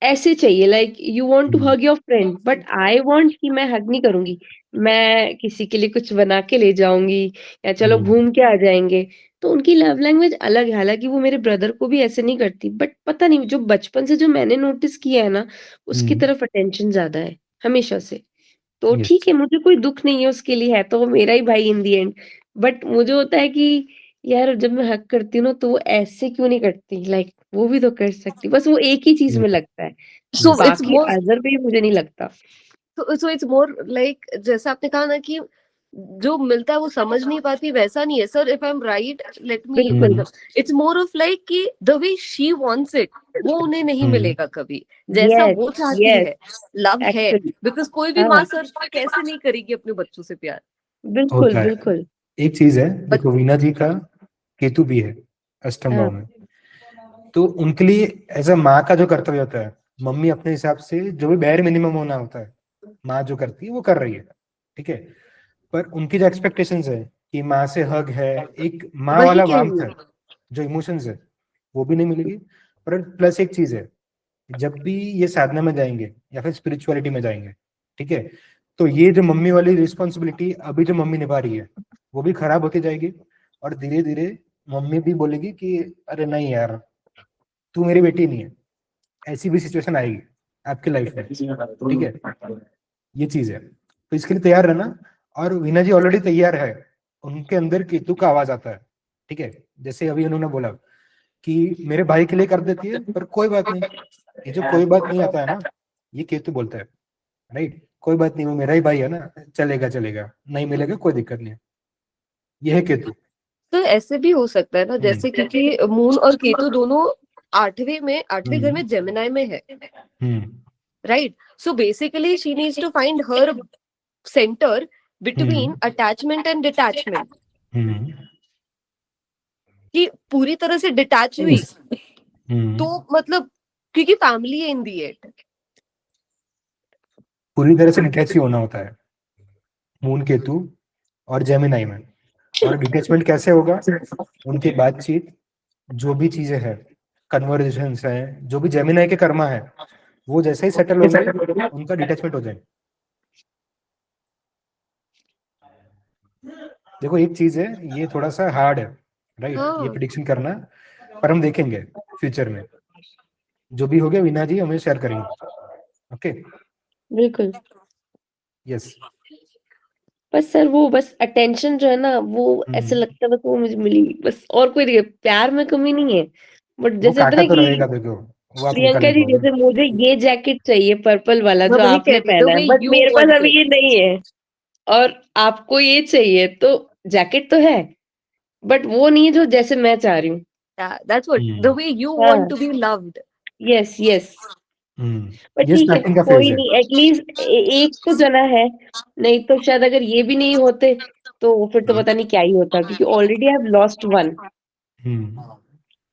ऐसे चाहिए, like you want to hug your friend, but I want कि मैं हग नहीं करूंगी, मैं किसी के लिए कुछ बना के ले जाऊंगी या चलो घूम के आ जाएंगे। तो उनकी लव लैंग्वेज अलग है, हालांकि वो मेरे ब्रदर को भी ऐसे नहीं करती, बट पता नहीं जो बचपन से जो मैंने नोटिस किया है ना, उसकी तरफ अटेंशन ज्यादा है हमेशा से। तो ठीक है, मुझे कोई दुख नहीं है उसके लिए, है तो वो मेरा ही भाई इन दी एंड। बट मुझे होता है कि यार जब मैं हक करती हूँ ना, तो वो ऐसे क्यों नहीं करती, लाइक वो भी तो कर सकती, बस वो एक ही चीज में लगता है, So it's बाकी more अदर पे मुझे नहीं लगता। so it's more like जैसा आपने कहा ना कि जो मिलता है वो समझ नहीं पाती, वैसा नहीं है sir. If I M right, let me, बिल्कुल इट्स मोर ऑफ लाइक कि the way she wants it वो उन्हें नहीं मिलेगा कभी, जैसा यस वो चाहती यस है। लव है, एक्चुअली बिकॉज कोई भी हाँ माँ सर कैसे नहीं करेगी अपने बच्चों से प्यार। बिल्कुल होता है। बिल्कुल एक चीज है, देखो वीना जी का केतु भी है अष्टम भाव में, तो उनके लिए एज अ माँ का जो कर्तव्य होता है, मम्मी अपने हिसाब से जो भी बेयर मिनिमम होना होता है, माँ जो करती है वो कर रही है, ठीक है। पर उनकी जो एक्सपेक्टेशंस है कि माँ से हग है, एक माँ वही वाला कह वार्मथ रही है, हूँ। जो इमोशंस है वो भी नहीं मिलेगी। पर प्लस एक चीज है, जब भी ये साधना में जाएंगे या फिर स्पिरिचुअलिटी में जाएंगे, ठीक है, तो ये जो मम्मी वाली रिस्पॉन्सिबिलिटी अभी जो मम्मी निभा रही है वो भी खराब होती जाएगी। और धीरे धीरे मम्मी भी बोलेगी कि अरे नहीं यार, तू मेरी बेटी नहीं है, ऐसी भी सिचुएशन आएगी आपकी लाइफ में, ठीक है। ये चीज है, तो इसके लिए तैयार रहना। और वीना जी ऑलरेडी तैयार है, उनके अंदर केतु का आवाज आता है, ठीक है। जैसे अभी उन्होंने बोला कि मेरे भाई के लिए कर देती है, पर कोई बात नहीं, ये जो कोई बात नहीं आता है ना, ये केतु बोलता है, राइट। कोई बात नहीं, वो मेरा ही भाई है ना, चलेगा चलेगा, नहीं मिलेगा कोई दिक्कत नहीं है, ये है केतु। तो ऐसे भी हो सकता है ना, जैसे क्योंकि मून और केतु दोनों 8वें घर में जेमिनाई में है, right. So basically she needs to find her centre between attachment and detachment, कि पूरी तरह से डिटैच हुई तो मतलब, क्योंकि फैमिली है इन दी एंड, पूरी तरह से डिटैच ही होना होता है मून केतु और जेमिनाई में। और डिटैचमेंट कैसे होगा, उनकी बातचीत, जो भी चीजें हैं, कन्वर्जेशंस हैं, जो भी जेमिनाई के कर्मा है, वो जैसे ही सेटल होंगे उनका डिटैचमेंट हो जाएगा। देखो एक चीज है, ये थोड़ा सा हार्ड है, राइट, ये प्रेडिक्शन करना, पर हम देखेंगे फ्यूचर में जो भी हो गया, वीना जी हमें शेयर करेंगे, ओके। बिल्कुल। यस। बस सर वो बस अटेंशन जो है ना, वो ऐसे लगता है बस वो मुझे मिली बस, और कोई नहीं, प्यार में कमी नहीं है, बट वो जैसे होता काटा है तो कि रहेगा, देखो वो आप निकाल प्रियंका नहीं जी पाओगे। जैसे मुझे ये जैकेट चाहिए पर्पल वाला मैं जो वही आपने कह रही पहना है, हूँ, बट you मेरे पास want अभी it. ये नहीं है और आपको ये चाहिए, तो जैकेट तो है बट वो नहीं है जो जैसे मैं चाह रही हूँ। Yeah, that's what the way you हाँ want to be loved. Yes yes, but ये ठीक है स्टार्टिंग का फेज कोई है। नहीं, एटलीस्ट एक तो जना है, नहीं तो शायद अगर ये भी नहीं होते तो फिर तो पता नहीं क्या ही होता, क्योंकि already I have lost one.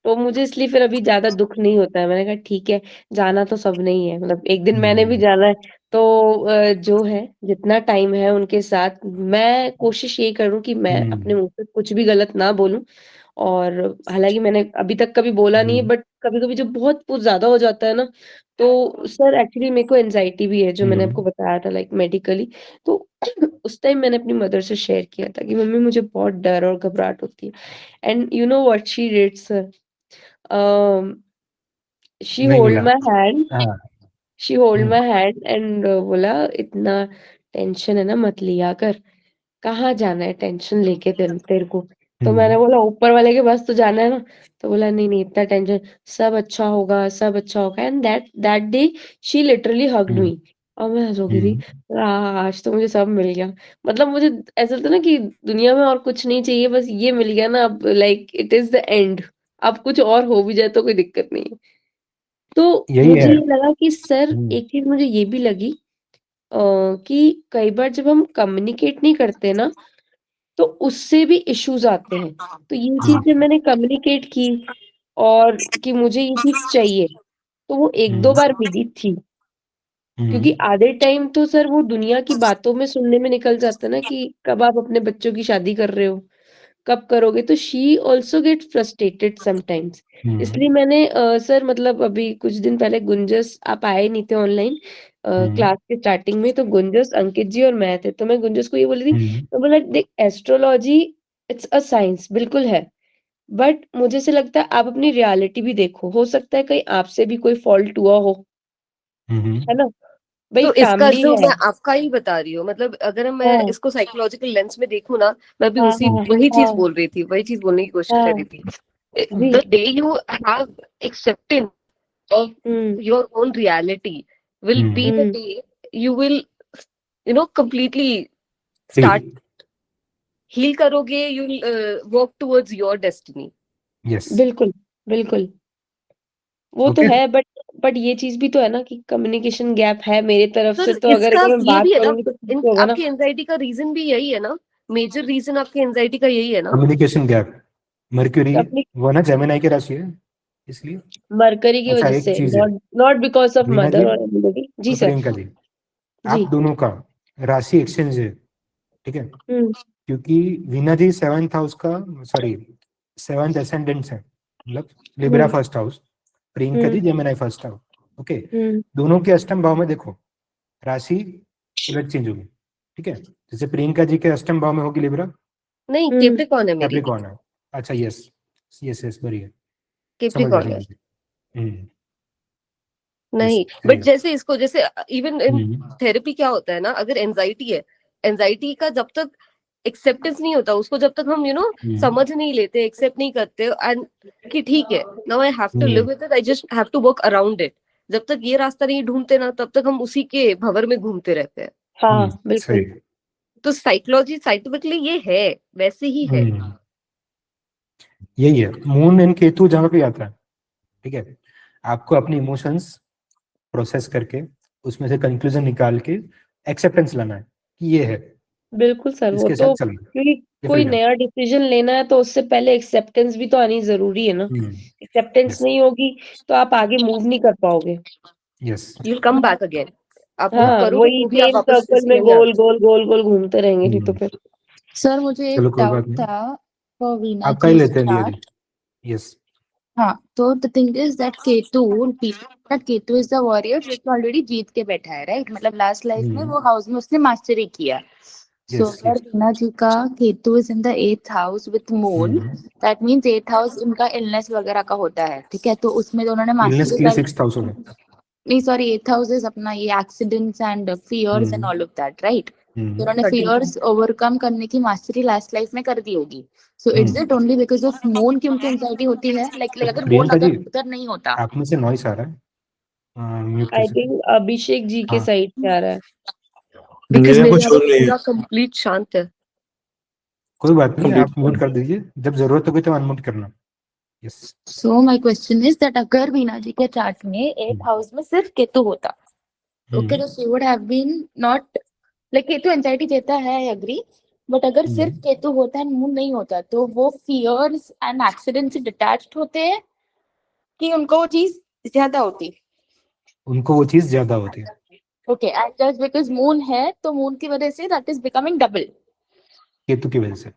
तो मुझे इसलिए फिर अभी ज्यादा दुख नहीं होता है। मैंने कहा ठीक है, जाना तो सब नहीं है, मतलब एक दिन मैंने भी जाना है, तो जो है जितना टाइम है उनके साथ मैं कोशिश ये करूं कि मैं अपने मुंह से कुछ भी गलत ना बोलूं। और हालांकि मैंने अभी तक कभी बोला नहीं है, बट कभी कभी जब बहुत कुछ ज्यादा हो जाता है ना, तो सर एक्चुअली मेरे को एंजाइटी भी है, जो मैंने आपको बताया था लाइक मेडिकली। तो उस टाइम मैंने अपनी मदर से शेयर किया था कि मम्मी मुझे बहुत डर और घबराहट होती है। And you know what she did sir, she नहीं होल्ड मिला। माय हैंड, हाँ। She hold my hand and बोला इतना टेंशन है ना मत लिया कर, कहाँ जाना है टेंशन लेके तेरे को। तो मैंने बोला ऊपर वाले के पास तो जाना है ना। तो बोला नहीं नहीं इतना टेंशन, सब अच्छा होगा सब अच्छा होगा। And that day she literally hugged मी, और मैं हंस हो गई थी। आज तो मुझे सब मिल गया, मतलब मुझे ऐसा था ना कि दुनिया में और कुछ नहीं चाहिए, बस ये मिल गया ना, अब like it is the end. अब कुछ और हो भी जाए तो कोई दिक्कत नहीं है। तो यही मुझे है। ये लगा कि सर एक चीज मुझे ये भी लगी कि कई बार जब हम कम्युनिकेट नहीं करते ना, तो उससे भी इश्यूज आते हैं। तो ये चीज जब मैंने कम्युनिकेट की और कि मुझे ये चीज चाहिए, तो वो एक दो बार मिली थी। क्योंकि आधे टाइम तो सर वो दुनिया की बातों में सुनने में निकल जाता है ना, कि कब आप अपने बच्चों की शादी कर रहे हो, कब करोगे। तो she also get frustrated sometimes. इसलिए मैंने सर मतलब अभी कुछ दिन पहले गुंजस, आप आए नहीं थे ऑनलाइन क्लास के स्टार्टिंग में, तो गुंजस अंकित जी और मैं थे। तो मैं गुंजस को ये बोली थी, तो बोला देख एस्ट्रोलॉजी इट्स अ साइंस, बिल्कुल है, बट मुझे से लगता है आप अपनी रियलिटी भी देखो, हो सकता है कहीं आपसे भी कोई फॉल्ट हुआ हो, है ना भाई, तो इसका फैमिली जो है। मैं आपका ही बता रही हूँ, मतलब अगर मैं हाँ इसको साइकोलॉजिकल लेंस में देखूँ ना, मैं भी हाँ उसी हाँ वही चीज हाँ बोल रही थी, वही चीज बोलने की कोशिश कर हाँ रही थी। जी। The day you have acceptance of your own reality will be the day you will completely start heal करोगे, you will work towards your destiny. Yes. बिल्कुल बिल्कुल, वो तो ओके। है, बट ये चीज भी तो है ना कि कम्युनिकेशन गैप है मेरी तरफ से, सर तो अगर इसका मैं ये बात भी है ना, करूंगी तो कुछ तो होगा ना। आपकी एंजाइटी का रीजन भी यही है ना, मेजर रीजन आपकी एंजाइटी का यही है ना। Communication gap. मर्क्यूरी अपनी वो ना जेमिनी की राशि है, इसलिए। मरकरी की अच्छा वजह एक से, चीज है, not not because of Veena ji mother और एनीबॉडी। जी और सर। प्रियंका जी, जी। आप दोनों का राशि एक्सचेंज है, ठीक है। क्योंकि वीना जी 7th हाउस का, सॉरी 7th असेंडेंट्स है, मतलब Libra first house, Priyanka ji Gemini first house. Okay, दोनों के अष्टम भाव में देखो राशि उलट चेंज होगी, ठीक है। जैसे प्रियंका जी के अष्टम भाव में होगी लिब्रा, नहीं, कैप्रिकॉर्न है मेरी, कैप्रिकॉर्न है। अच्छा यस यस यस, बढ़िया, समझ कैप्रिकॉर्न गया है। समझ गया। नहीं, बट जैसे इसको, जैसे इवन इन थेरेपी क्या होता है ना, अगर एंजाइटी है, एंजाइटी का जब तक एक्सेप्टेंस नहीं होता, उसको जब तक हम समझ नहीं लेते, एक्सेप्ट नहीं करते, एंड कि ठीक है now I have to live with it, I just have to work around it, जब तक ये रास्ता नहीं ढूंढते ना, तब तक हम उसी के भंवर में घूमते रहते हैं। हाँ बिल्कुल। तो साइकोलॉजी साइंटिफिकली ये है, वैसे ही है। यही है, मून एंड केतु जहां पे आता है, ठीक है, आपको अपने इमोशंस प्रोसेस करके उसमें से कंक्लूजन निकाल के एक्सेप्टेंस लाना है कि ये है, बिल्कुल सर, वो इसके तो साथ चलना है, क्योंकि ये कोई फ्रीडम। नया डिसीजन लेना है तो उससे पहले एक्सेप्टेंस भी तो आनी जरूरी है ना। एक्सेप्टेंस यस नहीं होगी तो आप आगे मूव नहीं कर पाओगे। Yes. You will come back again, आप मूव हाँ करोगे वही तो भी आप सेम वापस सर्कल इसी में में ही आ गोल जाओगे। गोल गोल गोल घूमते रहेंगे, नहीं तो फिर। सर मुझे एक चलो कोई बात डाउट नहीं, था फॉर वीना आपका ही जी लेते हैं दिया जी। चार्ट। यस। हाँ, तो the thing is that Ketu, that Ketu is the warrior जो कि ऑलरेडी जीत के बैठा है, राइट? मतलब लास्ट लाइफ में वो हाउस में उसने मास्टरी किया। सो यस अगर यस। वीना जी का Ketu is in the 8th house with moon, that means 8th house उनका इलनेस वगैरह का होता है, ठीक है? तो उसमें तो उन्होंने इलनेस मास्टरी के लिए कर, 6th हाउस होगा। नहीं सॉरी 8th हाउस इज अपना ये accidents and fears and all of that, right? उन्होंने 30 फियर्स ओवरकम करने की मास्टरी लास्ट लाइफ में कर दी होगी. So it's it only because of moon की उनको एंजाइटी होती है. लाइक अगर मून प्रियंका जी, अगर नहीं होता. आप में से नॉइस आ रहा है, म्यूट कर आई सकते थिंक अभिषेक जी के हाँ। साइड से आ रहा है. बिकॉज मेरा मेरे कुछ यहाँ और नहीं है. पूरा कंप्लीट शांत है. कोई बात नहीं, Complete आप म्यूट कर दीजिए, जब जरूरत होगी तो अनम्यूट करना. Yes. So my question is that अगर वीना जी के चार्ट में 8th हाउस में सिर्फ केतु होता, ओके, तो she would have been not like Ketu anxiety देता है, आई एग्री, बट अगर सिर्फ केतु होता है मून नहीं होता तो वो फियर्स एंड एक्सीडेंट से डिटैच्ड होते हैं कि उनको वो चीज ज्यादा होती. उनको वो चीज ज्यादा होती है. Okay, and just because moon है तो मून की वजह say that is becoming double. Ketu की वजह से.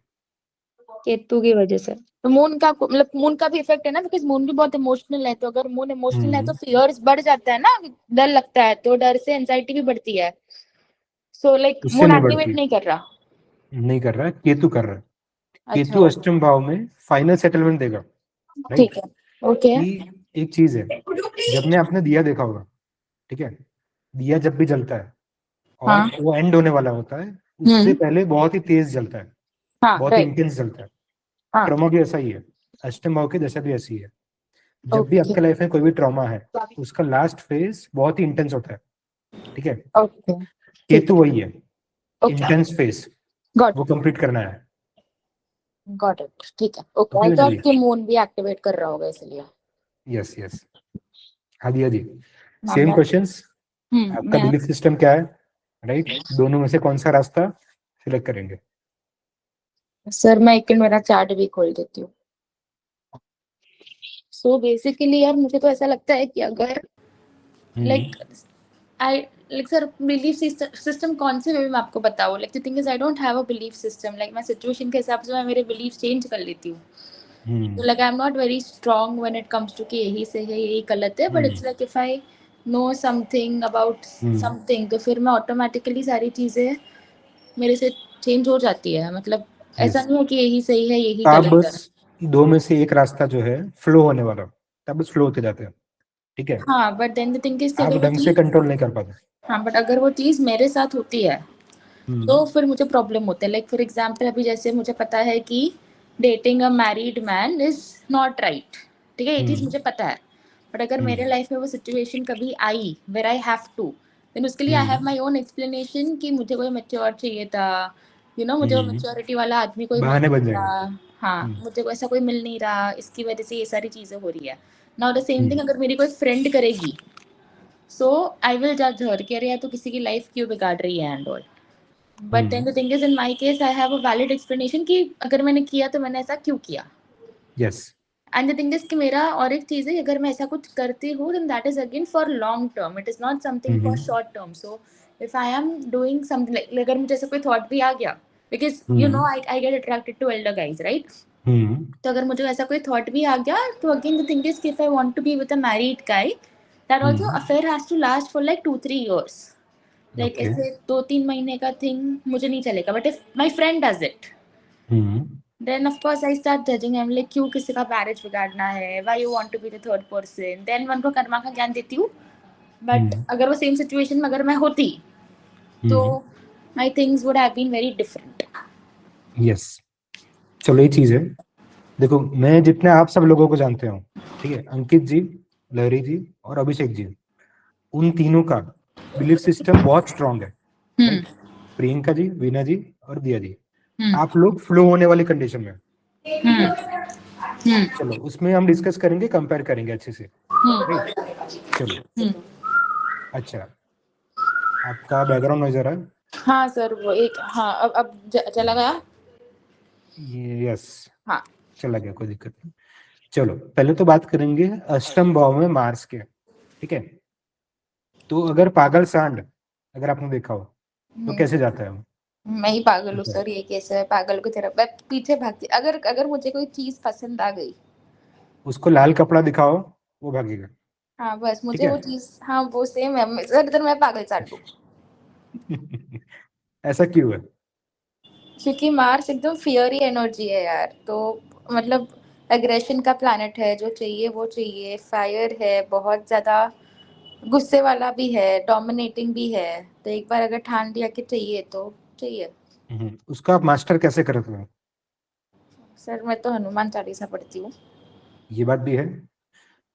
केतु की वजह से. तो मून का मतलब मून का भी इफेक्ट है ना, बिकॉज मून भी बहुत इमोशनल है. तो अगर मून इमोशनल है तो फियर्स बढ़ जाता है ना, डर लगता है, तो डर से एंजाइटी भी बढ़ती है. सो लाइक उससे मून नहीं एक्टिवेट बढ़ती, नहीं कर रहा. नहीं कर रहा है, केतु कर रहा है. केतु अच्छा, अष्टम भाव में फाइनल सेटलमेंट देगा. ठीक राइट. है, ओके. कि एक चीज है, जब में आपने दिया देखा होगा, ठीक है, दिया जब भी जलता है और हाँ. वो एंड होने वाला होता है, उससे पहले बहुत ही तेज जलता है, हाँ, बहुत ही राइट. इंटेंस जलता है. हाँ, ट्रॉमा भी ऐसा ही है, अष्टम भाव की दशा भी ऐसी है. जब भी ओके, आपके लाइफ में कोई भी ट्रॉमा है, उसका लास्ट फेज बहुत ही इंटेंस होता है. ठीक है. ओके, केतु वही है, ओके, इंटेंस फेज, गॉट वो कंप्लीट करना है. Got it. ठीक है, ओके. Okay, आई वीना थॉट जी? कि मून भी एक्टिवेट कर रहा होगा इसलिए. Yes yes. हाँ दिया जी, हाँ, सेम मैं क्वेश्चंस. आपका मैं बिलीफ सिस्टम क्या है, राइट? दोनों में से कौन सा रास्ता सिलेक्ट करेंगे? सर मैं एक मेरा चार्ट भी खोल देती हूँ. सो बेसिकली यार मुझे तो ऐसा लगता है कि अगर like I like sir belief system कौन से वे में आपको बताऊँ. Like the thing is I don't have a belief system. Like मैं सिचुएशन के हिसाब से मैं मेरे बिलीफ चेंज कर लेती हूँ. तो like I am not very strong when it comes to कि यही सही है यही गलत है. But it's like if I know something about something तो फिर मैं ऑटोमेटिकली सारी चीजें मेरे से चेंज हो जाती है. मतलब ऐसा नहीं है कि यही सही है यही आप गलत है. बस दो में से एक रास्ता जो है फ्लो होने वाला, तब बस फ्लो होते जाते हैं. ठीक है. हाँ, but then the thing is कि आप अगर वो ढंग से चीज कंट्रोल नहीं कर पाते. हाँ बट अगर वो चीज मेरे साथ होती है तो फिर मुझे प्रॉब्लम होता है. लाइक फॉर एग्जाम्पल अभी जैसे मुझे पता है कि dating a married man is not right. ठीक है, ये चीज मुझे पता है. बट अगर मेरे लाइफ में वो सिचुएशन कभी आई where I have to, then उसके लिए I have my own explanation कि मुझे कोई मैच्योर चाहिए था. मुझे वो मैच्योरिटी वाला आदमी कोई मिल बहाने नहीं बन रहा. जाएंगे. हाँ, मुझे कोई ऐसा कोई मिल नहीं रहा, इसकी वजह से ये सारी चीजें हो रही है. नाउ द सेम थिंग अगर मेरी कोई फ्रेंड करेगी, सो आई विल जज हर कि अरे यार तू किसी की लाइफ क्यों बिगाड़ रही है and all. But then the thing is in my case I have a valid explanation कि अगर मैंने किया तो मैंने ऐसा क्यों किया. Yes. And the thing is कि मेरा और एक चीज है, अगर मैं ऐसा कुछ करती हूँ then that is again for long term, it is not something for short term. So if I am doing something like अगर मुझे ऐसा कोई थॉट भी आ गया, because I get attracted to elder guys, right? तो अगर मुझे ऐसा कोई थॉट भी आ गया तो अगेन द थिंग इज कि if I want to be with a married guy, that also affair has to last for like 2-3 years. Like ऐसे 2-3 महीने का थिंग मुझे नहीं चलेगा. But if my friend does it, then of course I start judging. I'm like क्यों किसी का marriage बिगाड़ना है, why you want to be the third person. then मैं उनको कर्मा का ज्ञान देती हूँ. बट अगर वो सेम सिचुएशन में अगर मैं होती तो my things would have been very different. Yes. चलो ये चीज है, देखो मैं जितने आप सब लोगों को जानते हो, ठीक है, अंकित जी, लहरी जी और अभिषेक जी, उन तीनों का बिलीफ सिस्टम बहुत स्ट्रांग है. राइट? प्रियंका जी, वीना जी और दिया जी, आप लोग फ्लो होने वाली कंडीशन में. चलो उसमें हम डिस्कस करेंगे, कंपेयर करेंगे अच्छे से. राइट? चलो. अच्छा, आपका बैकग्राउंड नॉइज आ रहा है? हाँ सर वो एक हाँ अब चला गया. यस. हाँ, चला गया, कोई दिक्कत नहीं. चलो पहले तो बात करेंगे अष्टम भाव में मार्स के. ठीक है. तो अगर पागल सांड अगर आपने देखा हो तो कैसे जाता है वो? मैं ही पागल हूँ सर. ये कैसे है पागल की तरह मैं पीछे भागती. अगर मुझे कोई चीज पसंद आ गई, उसको लाल कपड़ा दिखाओ, वो भागेगा. हाँ बस मुझे है? वो चीज, हाँ वो सेम है सर. इधर मैं पागल सांड हूँ. ऐसा क्यों है? क्योंकि मार्स एकदम फियरी एनर्जी है यार. तो मतलब एग्रेशन का प्लैनेट है, जो चाहिए वो चाहिए. फायर है, बहुत ज्यादा गुस्से वाला भी है, डोमिनेटिंग भी है. तो एक बार अगर ठान लिया कि चाहिए तो चाहिए। उसका आप मास्टर कैसे करते हो? सर मैं तो हनुमान चालीसा पढ़ती हूँ। ये बात भी है,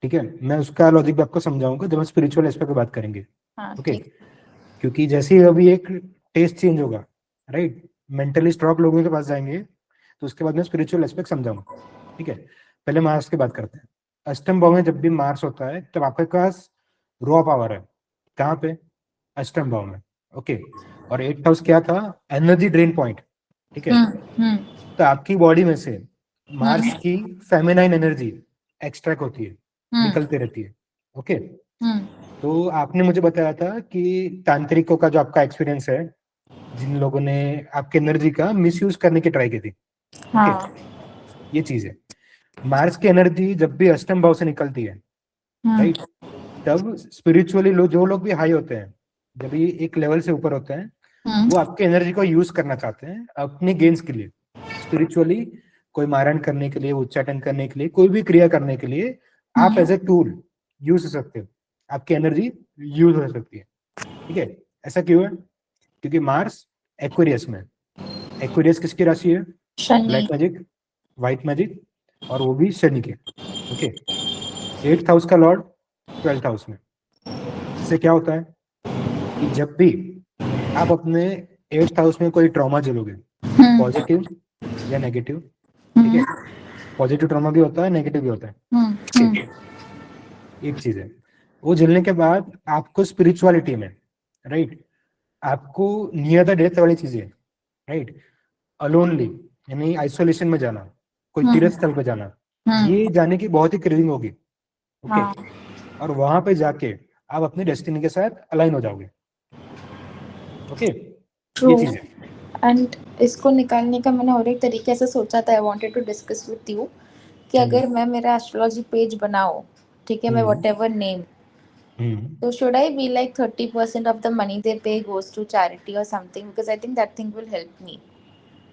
ठीक है, मैं उसका लॉजिक भी आपको समझाऊंगा जब हम स्पिरिचुअल एस्पेक्ट पे बात करेंगे। हाँ ओके, ठीक। क्योंकि जैसे ही अभी एक टेस्ट चेंज होगा, राइट, मेंटली स्ट्रॉन्ग लोगों के पास जाएंगे, तो उसके बाद में स्पिरिचुअल एस्पेक्ट समझाऊंगा, ठीक है। पहले मार्स की बात करते हैं। अष्टम भाव में जब भी मार्स होता है तब आपके पास रॉ पावर है। कहाँ पे? अष्टम भाव में। ओके, और 8th हाउस क्या था? एनर्जी ड्रेन पॉइंट, ठीक है। हम्म तो आपकी बॉडी में से मार्स हम्म की फेमिनाइन एनर्जी एक्सट्रैक्ट होती है, हम्म निकलती रहती है। ओके, हम्म तो आपने मुझे बताया था कि तांत्रिकों का जो आपका एक्सपीरियंस है, जिन लोगों ने आपकी एनर्जी का मिसयूज करने की ट्राई की थी, ओके, हाँ ये चीज है। मार्स की एनर्जी जब भी अष्टम भाव से निकलती है, राइट, तब स्पिरिचुअली जो लोग भी हाई होते हैं, जब ये एक लेवल से ऊपर होते हैं, वो आपके एनर्जी को यूज करना चाहते हैं अपने गेन्स के लिए, स्पिरिचुअली कोई मारण करने के लिए, उच्चाटन करने के लिए, कोई भी क्रिया करने के लिए आप एज ए टूल यूज कर सकते हो, आपकी एनर्जी यूज हो सकती है, ठीक है। ऐसा क्यों है? क्योंकि मार्स एक्वेरियस में, एक्वेरियस किसकी राशि है? Shani. Black magic, white magic, और वो भी शनि के। ओके, 8th हाउस का लॉर्ड 12th हाउस में। इससे क्या होता है कि जब भी आप अपने 8th हाउस में कोई ट्रॉमा झेलोगे, पॉजिटिव या नेगेटिव, ठीक है, पॉजिटिव ट्रॉमा भी होता है, नेगेटिव भी होता है, ठीक है, एक चीज है। वो झेलने के बाद आपको स्पिरिचुअलिटी में, राइट, आपको नियर द डेथ वाली चीजें, राइट, अलोनली यानी आइसोलेशन में जाना, कोई तीर्थ स्थल पे जाना, ये जाने की बहुत ही क्रेविंग होगी। ओके, और वहां पे जाके आप अपनी डेस्टिनी के साथ अलाइन हो जाओगे। ओके, ये चीज है। एंड इसको निकालने का मैंने और एक तरीके से सोचा था, I wanted to discuss with you, कि अगर मैं मेरा एस्ट्रोलॉजी पेज बनाऊं, ठीक है, मैं व्हाटएवर नेम, तो should I be like 30% of the money they pay goes to charity or something, because I think that thing will help me.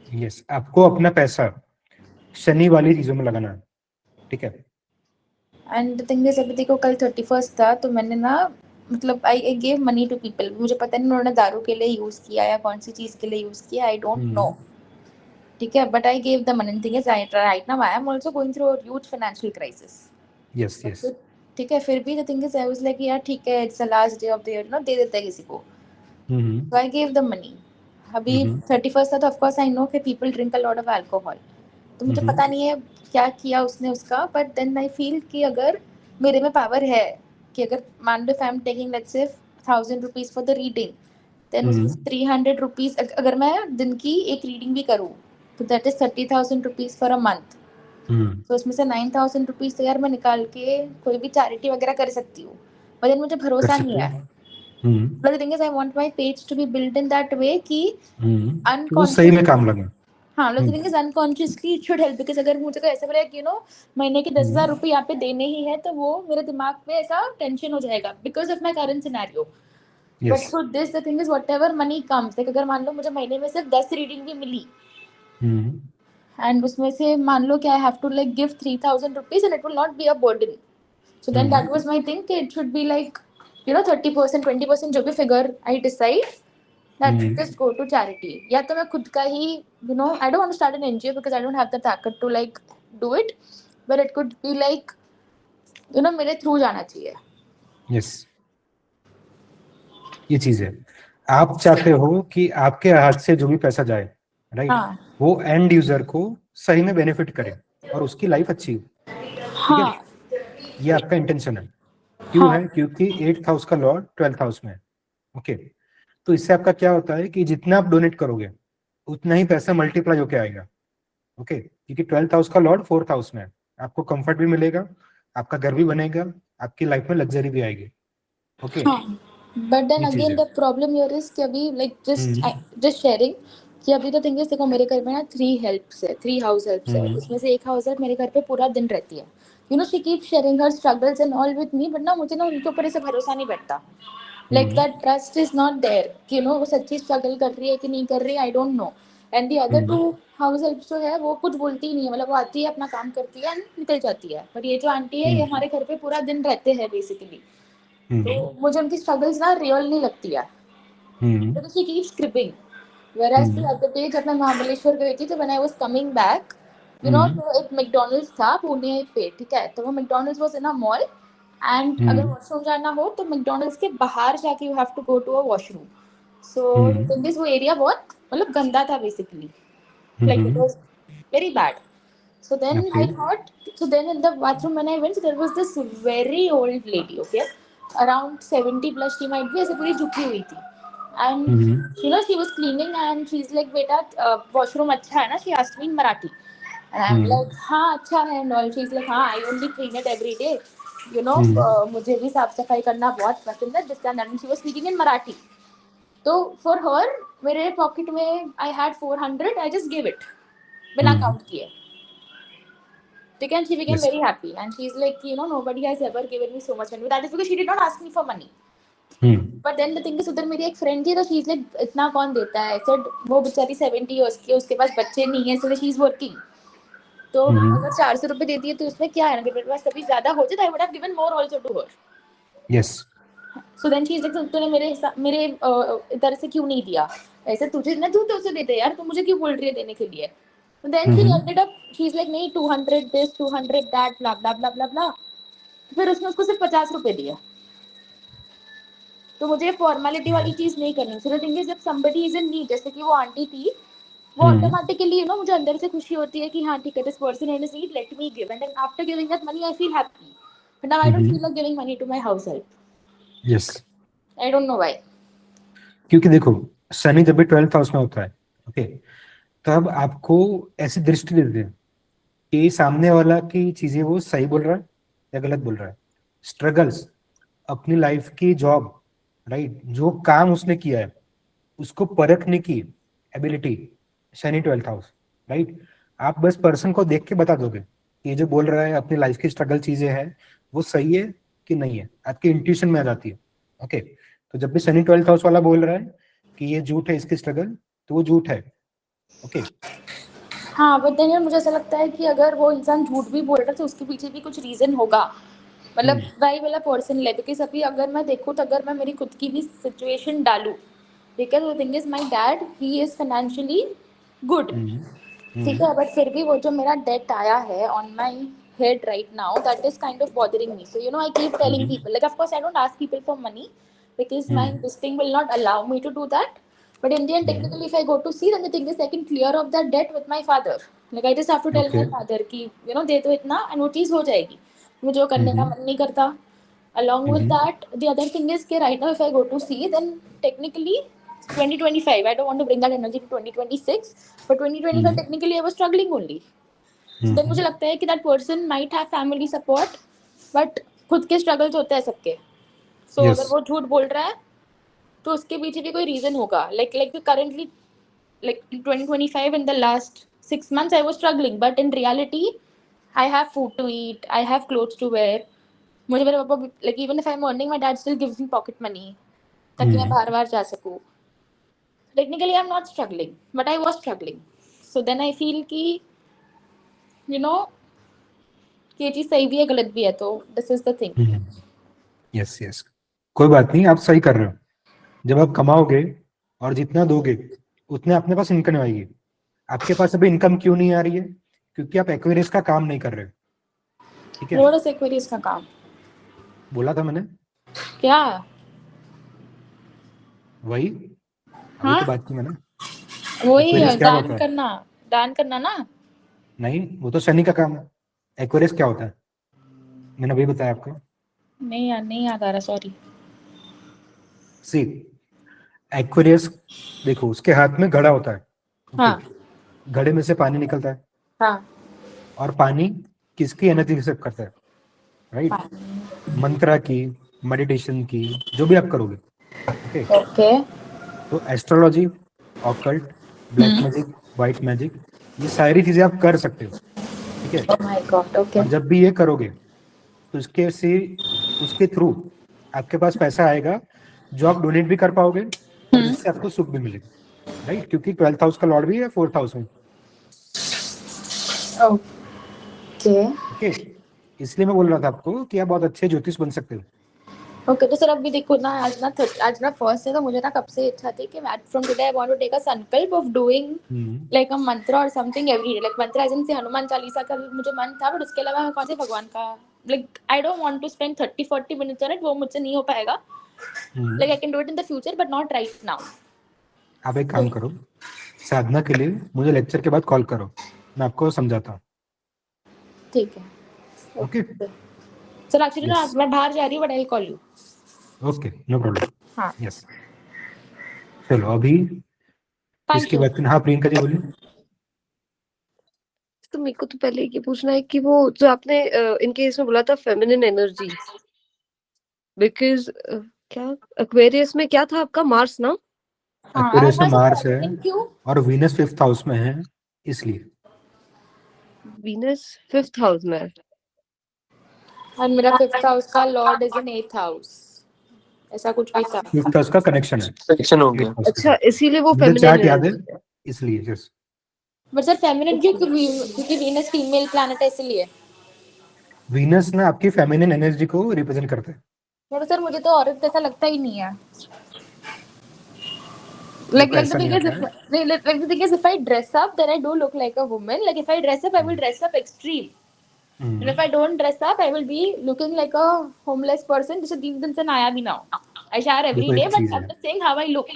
Yes, आपको अपना पैसा शनि वाली चीजों में लगाना है, ठीक है। एंड द थिंग इज, अभी देखो कल 31st था, तो मैंने ना मतलब I gave money to people. मुझे पता नहीं उन्होंने दारू के लिए यूज किया या कौन सी चीज के लिए यूज किया, आई डोंट नो, ठीक है, but I gave the money. Thing is right now I am also going through a huge financial crisis. Yes yes, ठीक है, फिर भी the thing is I was like यार ठीक है, it's the last day of the year, ना दे देते हैं किसी को, so I gave the money. अभी 31st था, तो ऑफ कोर्स आई नो कि people drink a lot of alcohol, तो मुझे पता नहीं है क्या किया उसने उसका, बट देन आई फील कि अगर मेरे में पावर है कि अगर मान लो I am taking let's say 1000 rupees for the reading, then उसमें 300 रुपीज अगर मैं दिन की एक रीडिंग भी करूँ, तो that is 30,000 rupees for a month. तो उसमें से 9,000 रुपीज तो यार मैं निकाल के कोई भी चैरिटी वगैरह कर सकती हूँ, बट मुझे भरोसा नहीं है। But the thing is, I want my page to be built in that way कि कि वो सही में काम लगे। हाँ, the thing is unconsciously it should help, because अगर मुझे कोई ऐसा बोले कि महीने के 10,000 रुपये यहाँ पे देने ही है, तो वो मेरे दिमाग पे ऐसा टेंशन हो जाएगा because of my current scenario. But through this, the thing is whatever money comes, like अगर मान लो मुझे महीने में सिर्फ 10 रीडिंग भी मिली, and उसमें से मान लो कि I have to like give 3,000 rupees and it will not be a burden. So then that was my thing, it should be like 30%, 20%, जो भी figure I decide, that should just go to charity. या तो मैं खुद का ही I don't want to start an NGO because I don't have the ताकत to like do it, but it could be like मेरे through जाना चाहिए। Yes, ये चीज है। आप चाहते हो कि आपके हाथ से जो भी पैसा जाए, राइट, वो एंड यूजर को सही में बेनिफिट करे और उसकी लाइफ अच्छी हो, ठीक है, ये आपका इंटेंशन है। क्यों है? क्योंकि 8th हाउस का लॉर्ड 12th हाउस में है। ओके, तो इससे आपका क्या होता है कि जितना आप डोनेट करोगे उतना ही पैसा मल्टीप्लाई होके आएगा। ओके, क्योंकि 12th हाउस का लॉर्ड 4th हाउस में है, आपको कंफर्ट भी मिलेगा, आपका घर भी बनेगा, आपकी लाइफ में लग्जरी भी आएगी। Okay, but then again the problem here is कि अभी लाइक जस्ट शेयरिंग कि अभी तो थिंग इज देखो मेरे घर में ना 3 हाउस हेल्प्स है, उसमें से एक हाउस हेल्प मेरे घर पे पूरा दिन रहती है, she keep sharing her struggles and all with me, but ना मुझे ना उनके ऊपर ऐसे भरोसा नहीं बैठता, like that trust is not there कि वो सच्ची स्ट्रगल कर रही है कि नहीं कर रही, आई don't no. And the other 2 house helps जो है वो कुछ बोलती ही नहीं है, मतलब वो आती है अपना काम करती है निकल जाती है, पर ये जो आंटी है ये हमारे घर पे पूरा दिन रहते हैं बेसिकली, तो मुझे उनकी स्ट्रगल्स ना रियल नहीं लगती है, तो she keeps creeping. whereas the other day जब मैं महाबलेश्वर गई थी तो when I was coming back, you know, तो एक मैकडॉनल्ड्स था पुणे पे, ठीक है, तो वो McDonald's was in a mall and अगर वॉशरूम जाना हो तो मैकडॉनल्ड्स के बाहर जाके you have to go to a washroom. So in this वो एरिया बहुत मतलब गंदा था basically, like it was very bad. So then I thought, so then in the bathroom when I went, so there was this very old lady, okay, around 70 plus she might be, ऐसे पूरी झुकी हुई थी, and you know she was cleaning and she's like, बेटा washroom अच्छा है ना, she asked me in Marathi and I'm like हाँ अच्छा है and all, she's like हाँ I only clean it every day, you know, मुझे भी साफ सफाई करना बहुत पसंद है, this and she was speaking in Marathi. तो for her मेरे पॉकेट में I had 400, I just gave it बिना काउंट किए. And she became very happy and she's like, you know, nobody has ever given me so much money. That is because she did not ask me for money. But then the thing is, उधर मेरी एक friend थी तो she's like, इतना कौन देता है? I said वो बेचारी 70 years की, उसके पास बच्चे नहीं है, so she's working. तो अगर 400 रुपए देती है तो उसमें क्या है ना, कि मेरे पास कभी ज्यादा हो जाए, I would have given more also to her. Yes. So then she's like, तूने मेरे इधर से क्यों नहीं दिया? ऐसे तुझे ना तू तो उसे देते यार, तू मुझे क्यों बोल रही है देने के लिए? So then she ended up, she's like, नहीं 200 this, 200 that, blah blah blah blah blah. फिर उसने उसको सिर्फ 50 रुपए दिया. तो मुझे फॉर्मेलिटी वाली चीज नहीं करनी. So the thing is, जब somebody is in need, जैसे कि वो आंटी थी, वो ऑटोमेटिकली यू नो मुझे अंदर से खुशी होती है कि हाँ ठीक है, this person is need, let me give, and after giving that money I feel happy. But now I don't feel like giving money to my house help. Yes, I don't know why. क्योंकि देखो शनि जब भी 12th house में होता है, okay, तब आपको ऐसी दृष्टि देते हैं कि सामने वाला की चीजें वो सही बोल रहा है या गलत बोल रहा है. स्ट्रगल्स, अपनी लाइफ की जॉब, राइट, जो काम उसने किया है उसको परखने की ability, Shani 12th house, right. आप बस पर्सन को देख के बता दोगे कि ये जो बोल रहा है अपनी लाइफ की स्ट्रगल चीजें हैं वो सही है कि नहीं है, आपकी इंट्यूशन में आ जाती है. ओके, तो जब भी शनि 12th हाउस वाला बोल रहा है कि ये झूठ है इसकी स्ट्रगल, तो वो झूठ है. ओके. हाँ, बट देन मुझे ऐसा लगता है कि अगर वो इंसान झूठ भी बोल रहा है तो उसके पीछे भी कुछ रीजन होगा. मतलब वही वाला पर्सन है, बिकॉज अभी अगर मैं देखूँ तो अगर मैं मेरी खुद की भी सिचुएशन डालूँ, because the thing is my dad he is financially good, ठीक है, बट फिर भी वो जो मेरा डेट आया है on my head right now, that is kind of bothering me. So you know I keep telling people, like of course I don't ask people for money because my this thing will not allow me to do that. But in the end, technically, if I go to see, then the thing is, I can clear off that debt with my father. Like I just have to tell my father कि you know दे दो इतना and वो चीज़ हो जाएगी. मुझे वो करने का मन नहीं करता. Along with that, the other thing is कि right now if I go to see, then technically 2025, I don't want to bring that energy to 2026, but 2025 technically I was struggling only. So then मुझे लगता है कि that person might have family support, but खुद के struggles होते हैं सबके. So अगर वो झूठ बोल रहा है तो उसके पीछे भी कोई रीजन होगा. like currently like in 2025 in the last 6 months I was struggling, but in reality I have food to eat, I have clothes to wear. मुझे मेरे पापा like even if I'm earning, my dad still gives me pocket money ताकि मैं बाहर जा सकूं. Technically I'm not struggling, but I was struggling. So then I feel कि you know कि ये चीज सही भी है गलत भी है, तो this is the thing. Yes yes, कोई बात नहीं, आप सही कर रहे हो. जब आप कमाओगे और जितना दोगे उतने अपने पास इनकम आएगी. आपके पास अभी इनकम क्यों नहीं आ रही है? क्योंकि आप एक्वेरियस का काम नहीं कर रहे हो. ठीक है, What is Aquarius का काम? बोला था मैंने. क्या? वही अभी तो बात की मैंने. वही Aquarius क्या होता है? दान करना ना. नहीं, वो तो शनि का काम है. एक्वेरियस क्या होता है मैंने अभी बताया आपको. नहीं याद आ रहा, सॉरी. सी, एक्वेरियस देखो उसके हाथ में घड़ा होता है. हाँ. घड़े में से पानी निकलता है. हाँ. और पानी किसकी एनर्जी रिसीव करता है? राइट, मंत्रा की, मेडिटेशन की, जो भी आप करोगे. ओके. तो astrology, occult, black magic, white magic, ये सारी चीजें आप कर सकते हो. ठीक है. Oh my God. ओके. और जब भी ये करोगे तो उसके थ्रू आपके पास पैसा आएगा जो आप डोनेट भी कर पाओगे और जिससे आपको सुख भी मिलेगा. राइट, क्योंकि 12th हाउस का लॉर्ड भी है 4th हाउस में. ओके, इसलिए मैं बोल रहा था आपको कि आप बहुत अच्छे ज्योतिष बन सकते हो. ओके तो सर अभी देखो ना, आज ना फर्स्ट है, तो मुझे ना कब से इच्छा थी कि from today I want to take a संकल्प of doing like a mantra और something every day, like mantra as in say Hanuman Chalisa का मुझे मन था, बट उसके अलावा मैं कौन से भगवान का, like I don't want to spend 30-40 minutes on it, वो मुझसे नहीं हो पाएगा, like I can do it in the future but not right now. आप एक काम करो, साधना के लिए मुझे लेक्चर के बाद कॉल करो, मैं आपको समझाता हूँ। ठीक है, ओके सर एक्चुअली ना मैं बाहर जा रही हूँ, but I will call you. Okay, no problem. हाँ यस, चलो अभी थैंक इसके यू। बाद हाँ प्रियंका जी बोलिए। तो मेरे को तो पहले ये पूछना है कि वो जो आपने इन केस में बोला था फेमिनिन एनर्जी, बिकॉज क्या एक्वेरियस में क्या था आपका, मार्स ना? एक्वेरियस में मार्स है थैंक यू। और वीनस 5th हाउस में है, इसलिए वीनस 5th हाउस में है। और मेरा 5th हाउस का Lord is in 8th house, ऐसा कुछ भी था। 5th हाउस का कनेक्शन है सेक्शन हो 8th गया। हाउस के अच्छा, साथ। इसीलिए वो मुझे फेमिनिन चार्ट याद है एनर्जी है। इसलिए। यस, बट सर फेमिनिन क्यों? क्योंकि वीनस फीमेल प्लैनेट है इसलिए। वीनस ना आपकी फेमिनिन एनर्जी को रिप्रेजेंट करता है। बट सर मुझे तो औरत जैसा लगता ही नहीं है। देखो Like the ऐसा thing नहीं is, होता है। like the thing is, if I dress up, then I do look like a woman. Like if I dress up, I will dress up extreme. And if I don't dress up, I will be looking like a homeless person. जैसे 3 दिन से नहाया भी ना हो. I shower every देखो day, एक but चीज है, I'm just saying how I look.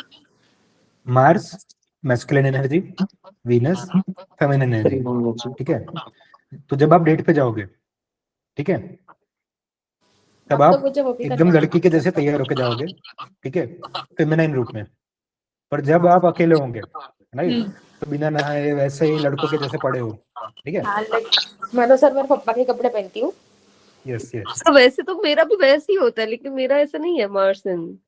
Mars masculine energy, Venus feminine energy, ठीक है। तो जब आप डेट पे जाओगे, ठीक है, तब अब तो आप मुझे वो भी एकदम करना लड़की के जैसे तैयार होके जाओगे, ठीक है, फेमिनाइन रूप में। पर जब आप अकेले होंगे, राइट, तो बिना नहाए वैसे ही लड़कों के जैसे पड़े हो, ठीक है। हाँ, like मैं तो सर मेरे पापा के कपड़े पहनती हूँ। यस यस, तो वैसे तो मेरा भी वैसे ही होता है, लेकिन मेरा ऐसा नहीं है मार्स इन।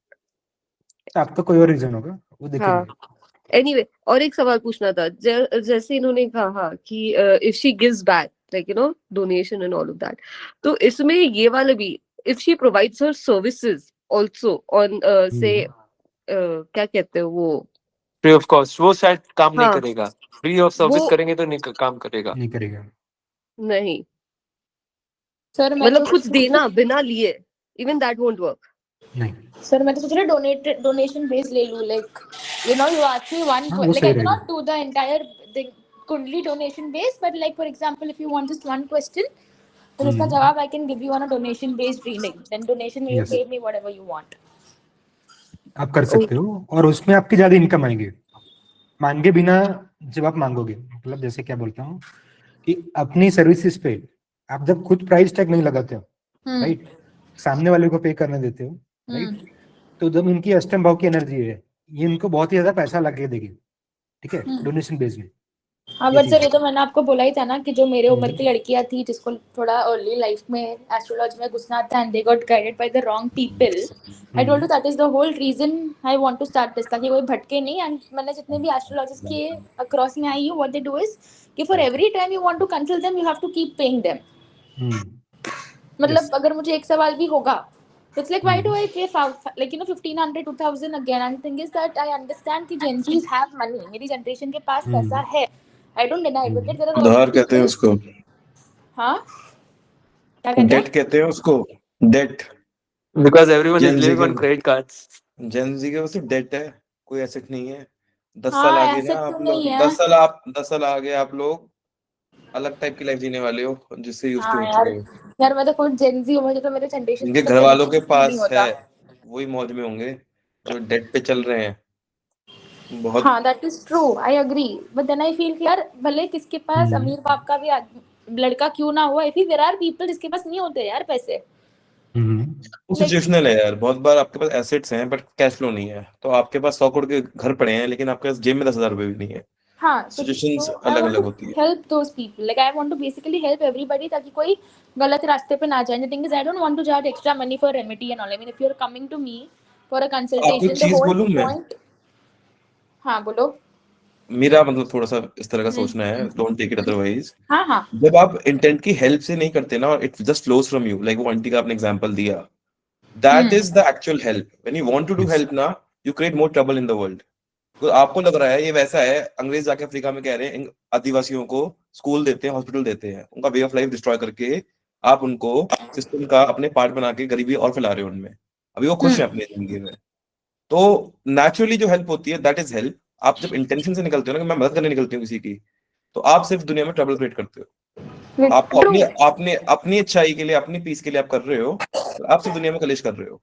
आपका कोई और रीजन होगा, वो हाँ, देखेंगे। एनीवे, और एक सवाल पूछना था। जैसे इन्होंने कहा कि if she gives back, like donation and all of that, तो इसमें ये वाला भी, if she provides her services also on से क्या कहते हैं वो, फ्री ऑफ कॉस्ट, वो शायद काम नहीं हाँ, करेगा। फ्री ऑफ सर्विस वो करेंगे तो नहीं काम करेगा। नहीं करेगा। नहीं, सर मैं मतलब तो कुछ देना बिना लिए, इवन दैट वोंट वर्क। नहीं, सर मैं तो सोच रही डोनेशन बेस ले लूं, like you ask me one हाँ वो like सही I रहेगा। cannot do the entire thing kundli donation base, but like for example if you want just one question, then उसका जवाब I can give you on a donation based reading, then donation में you Yes. pay me whatever you want. आप कर सकते हो, और उसमें आपकी ज्यादा इनकम आएगी मांगे बिना। जब आप मांगोगे, मतलब जैसे क्या बोलता हूँ कि अपनी सर्विसेज पे आप जब खुद प्राइस टैग नहीं लगाते हो, राइट, सामने वाले को पे करने देते हो, राइट, तो जब इनकी अष्टम भाव की एनर्जी है, ये इनको बहुत ही ज्यादा पैसा लगा देगी, ठीक है, डोनेशन बेस में। हाँ ये बट चीज सर ये है। तो मैंने आपको बोला ही था ना कि जो मेरे उम्र की लड़कियां थी जिसको थोड़ा अर्ली लाइफ में एस्ट्रोलॉजी में घुसना था and they got guided by the wrong people, I told you that is the whole reason I want to start this, ताकि कोई भटके नहीं। एंड मैंने जितने भी एस्ट्रोलॉजिस्ट के अक्रॉस में आई हूँ, व्हाट दे डू इज कि for every time you want to consult them you have to keep paying them. मतलब अगर मुझे एक सवाल भी होगा, it's like why do I pay like 1500 2000 again? And the thing is that I understand कि Gen Zs have money, मेरी generation के पास पैसा है, I don't deny it, but there are उधार कहते हैं उसको, हाँ क्या कहते डेट हैं? कहते हैं उसको, date. Because everyone is Gen Z living के on credit cards. जेन जी के पास डेट है, कोई एसेट नहीं है। 10 साल हाँ आगे ऐसे ना तो आप नहीं लोग, है। 10 साल आगे आप लोग अलग टाइप की लाइफ जीने वाले हो, जिससे यूज टू हाँ हो यार, चुके हो। यार मैं तो खुद Gen Z हूँ, मुझे तो मेरे जनरेशन जिनके के घर वालों के नहीं पास है होता। वही मौज में होंगे, जो डेट पे चल रहे हैं। बहुत हाँ that is true, I agree, but then I feel कि यार भले किसके पास अमीर बाप का भी लड़का क्यों ना हुआ, इफ देयर आर पीपल जिसके पास नहीं होते यार पैसे। सिचुएशनल है यार, बहुत बार आपके पास एसेट्स हैं बट कैश फ्लो नहीं है, तो आपके पास 100 करोड़ के घर पड़े हैं लेकिन आपके पास जेब में 10,000 रुपए भी नहीं है। हाँ सिचुएशंस so I अलग want अलग to होती है। help those people, like I want to basically help everybody ताकि कोई गलत रास्ते पे ना जाए। The thing is I don't want to charge extra money for remedy and all. I mean if you're coming to me for a आपको consultation, एक the चीज whole बोलूं मैं, point। हाँ बोलो। मेरा मतलब थोड़ा सा इस तरह का सोचना है, डोंट टेक इट अदरवाइज। हाँ हाँ जब आप इंटेंट की हेल्प से नहीं करते ना, it just flows from you, like वो आंटी का आपने एग्जांपल दिया, that is the actual help. When you want to do help ना, you create more trouble in the world. तो आपको लग रहा है ये वैसा है, अंग्रेज जाके अफ्रीका में कह रहे हैं इन आदिवासियों को स्कूल देते हैं, हॉस्पिटल देते हैं, उनका वे ऑफ लाइफ डिस्ट्रॉय करके आप उनको सिस्टम का अपने पार्ट बना के गरीबी और फैला रहे हो उनमें। अभी वो खुश है अपनी जिंदगी में। तो नेचुरली जो हेल्प होती है दैट इज हेल्प। आप जब इंटेंशन से निकलते हो ना कि मैं मदद करने निकलती हूँ किसी की, तो आप सिर्फ दुनिया में ट्रबल क्रिएट करते हो। आपको True. अपनी अपनी अच्छाई के लिए, अपनी पीस के लिए आप कर रहे हो, आप सिर्फ दुनिया में कलेश कर रहे हो।